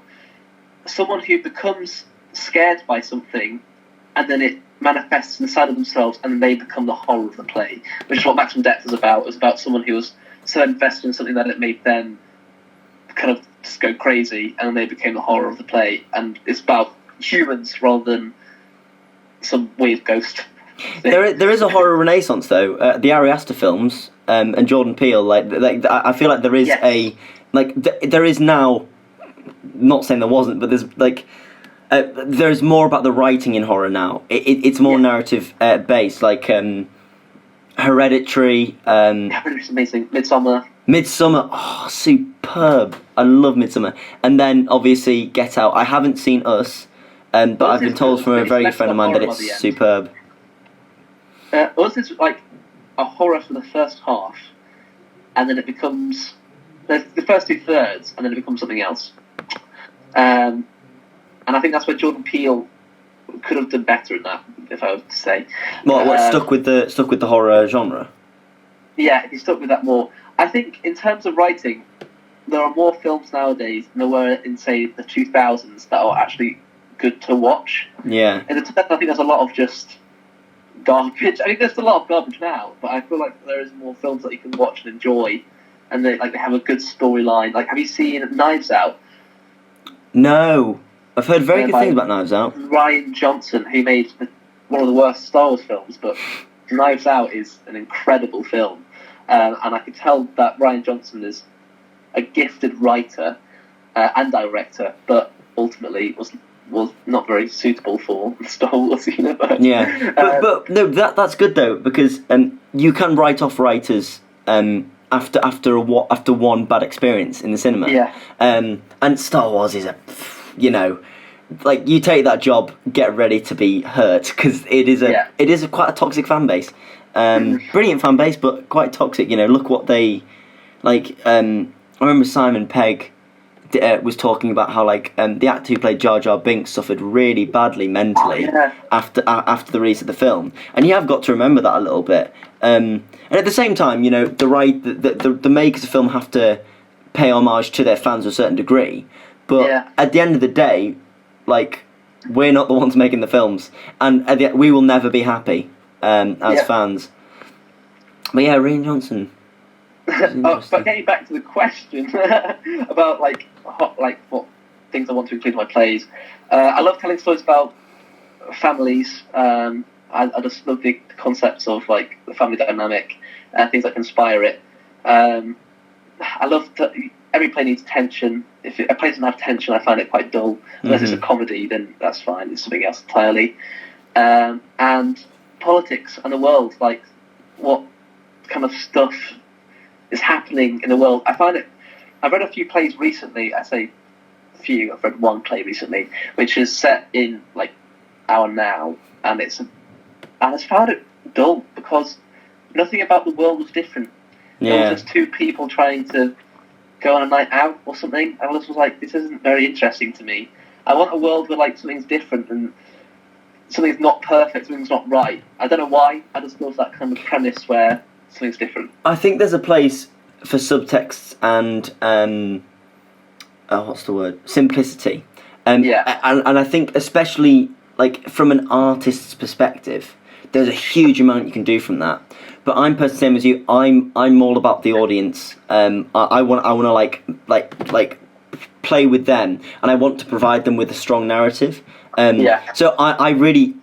someone who becomes scared by something, and then it manifests inside of themselves, and then they become the horror of the play, which is what Maximum Depth is about. It's about someone who was so invested in something that it made them kind of just go crazy, and then they became the horror of the play. And it's about humans rather than some weird ghost. There is a horror renaissance though. The Ari Aster films and Jordan Peele, like I feel like there is there is now. Not saying there wasn't, but there's there's more about the writing in horror now. It's more narrative based, like Hereditary. Hereditary's amazing. Midsummer, oh, superb! I love Midsummer. And then obviously Get Out. I haven't seen Us, but I've been told from a very good friend of mine that it's superb. Us is like a horror for the first half, and then it becomes the first 2/3, and then it becomes something else. And I think that's where Jordan Peele could have done better in that, if I were to say. What stuck with the horror genre? Yeah, if you stuck with that more. I think in terms of writing, there are more films nowadays than there were in, say, the 2000s that are actually good to watch. Yeah. In the 2000s, I think there's a lot of just garbage. I mean, there's a lot of garbage now, but I feel like there is more films that you can watch and enjoy, and they have a good storyline. Like, have you seen Knives Out? No, I've heard very good things about Knives Out. Rian Johnson, who made one of the worst Star Wars films, but Knives Out is an incredible film, and I could tell that Rian Johnson is a gifted writer and director, but ultimately was not very suitable for the Star Wars universe. Yeah, but no, that's good though, because you can write off writers after one bad experience in the cinema. Yeah. And Star Wars is like, you take that job, get ready to be hurt, because it is quite a toxic fan base. Brilliant fan base, but quite toxic. Look what they like. I remember Simon Pegg was talking about how the actor who played Jar Jar Binks suffered really badly mentally after the release of the film, and you have got to remember that a little bit. And at the same time, the makers of film have to pay homage to their fans to a certain degree, but at the end of the day, we're not the ones making the films, and we will never be happy as fans. But yeah, Rian Johnson. But getting back to the question about what things I want to include in my plays, I love telling stories about families. I just love the concepts of the family dynamic, things that inspire it. I love that every play needs tension. If a play doesn't have tension, I find it quite dull. Unless it's a comedy, then that's fine. It's something else entirely. And politics and the world, what kind of stuff is happening in the world. I've read a few plays recently. I say few. I've read one play recently, which is set in our now, and I found it dull because nothing about the world was different. Yeah. It was just two people trying to go on a night out or something. I was like, this isn't very interesting to me. I want a world where something's different and something's not perfect, something's not right. I don't know why. I just love that kind of premise where something's different. I think there's a place for subtext and what's the word? Simplicity. And I think especially from an artist's perspective, there's a huge amount you can do from that. But I'm personally the same as you. I'm all about the audience. I want to play with them, and I want to provide them with a strong narrative. So I really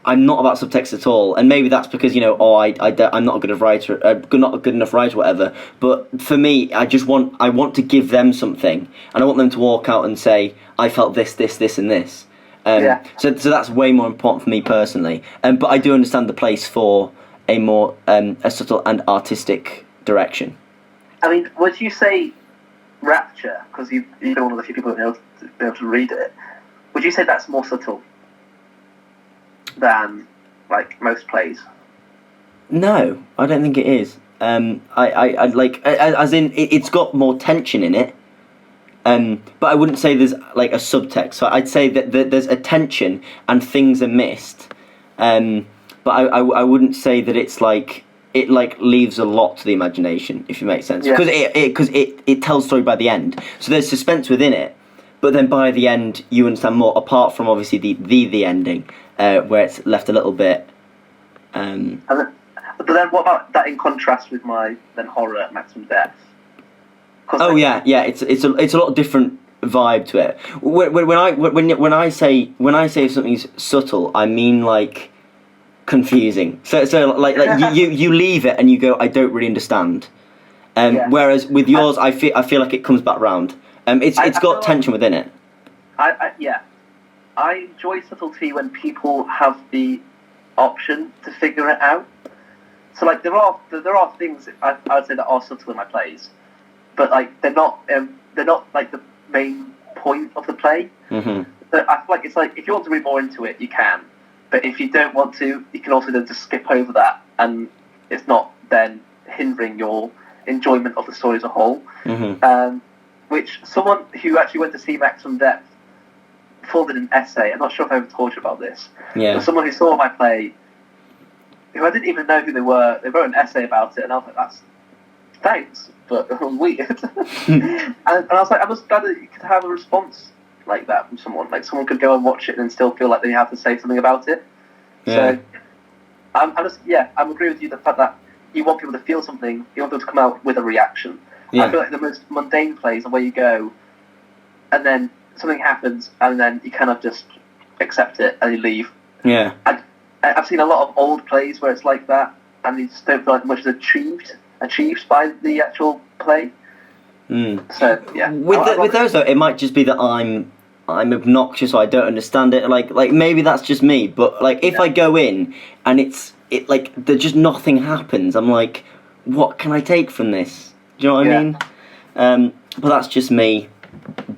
I'm not about subtext at all, and maybe that's because I'm not a good enough writer, not a good enough writer, whatever. But for me, I want to give them something, and I want them to walk out and say, I felt this, and this. So that's way more important for me personally. But I do understand the place for a more a subtle and artistic direction. I mean, would you say Rapture, because you've been one of the few people who've been able to read it, would you say that's more subtle than most plays? No, I don't think it is. As in it's got more tension in it. But I wouldn't say there's a subtext. So I'd say that there's a tension and things are missed. But I wouldn't say that it's it leaves a lot to the imagination, if it makes sense. Because it tells the story by the end. So there's suspense within it, but then by the end you understand more. Apart from obviously the ending, where it's left a little bit. But then what about that in contrast with my horror at maximum depth? Oh yeah, it's a lot different vibe to it. When I say something's subtle, I mean confusing. So you leave it and you go, I don't really understand. Whereas with yours, I feel like it comes back round. It's got tension within it. I enjoy subtlety when people have the option to figure it out. So there are things I would say that are subtle in my plays, but they're not the main point of the play. Mm-hmm. So I feel it's if you want to read more into it, you can, but if you don't want to, you can also then just skip over that, and it's not then hindering your enjoyment of the story as a whole. Mm-hmm. Which someone who actually went to see Maximum Depth forwarded an essay. I'm not sure if I ever told you about this. Yeah. But someone who saw my play, who I didn't even know who they were, they wrote an essay about it, and I was like, "That's thanks, but weird." and I was like, I was glad that you could have a response like that from someone. Like someone could go and watch it and still feel like they have to say something about it. Yeah. So I'm agree with you the fact that you want people to feel something, you want them to come out with a reaction. Yeah. I feel like the most mundane plays are where you go and then something happens and then you kind of just accept it and you leave. Yeah. I've seen a lot of old plays where it's like that and you just don't feel like much is achieved by the actual play. So yeah. With those though, it might just be that I'm obnoxious or I don't understand it. Like maybe that's just me. But like if I go in and it like there just nothing happens, I'm like, what can I take from this? Do you know what I mean? But that's just me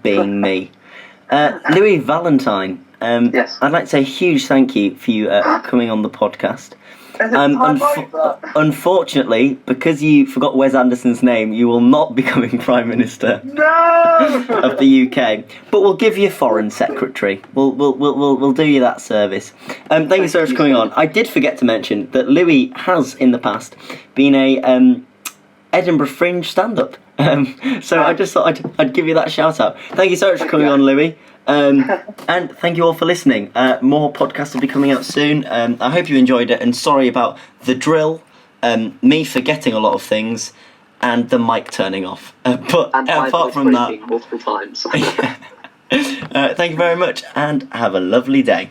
being me. Louis Valentine. Yes. I'd like to say a huge thank you for you coming on the podcast. Unfortunately, because you forgot Wes Anderson's name, you will not be becoming Prime Minister of the UK. But we'll give you Foreign Secretary. We'll do you that service. Thank you so much for coming on. I did forget to mention that Louis has in the past been a Edinburgh Fringe stand-up. So I just thought I'd give you that shout out. Thank you so much for coming on, Louis. And thank you all for listening. More podcasts will be coming out soon. I hope you enjoyed it, and sorry about the drill, me forgetting a lot of things, and the mic turning off. But and apart from that, multiple times. thank you very much, and have a lovely day.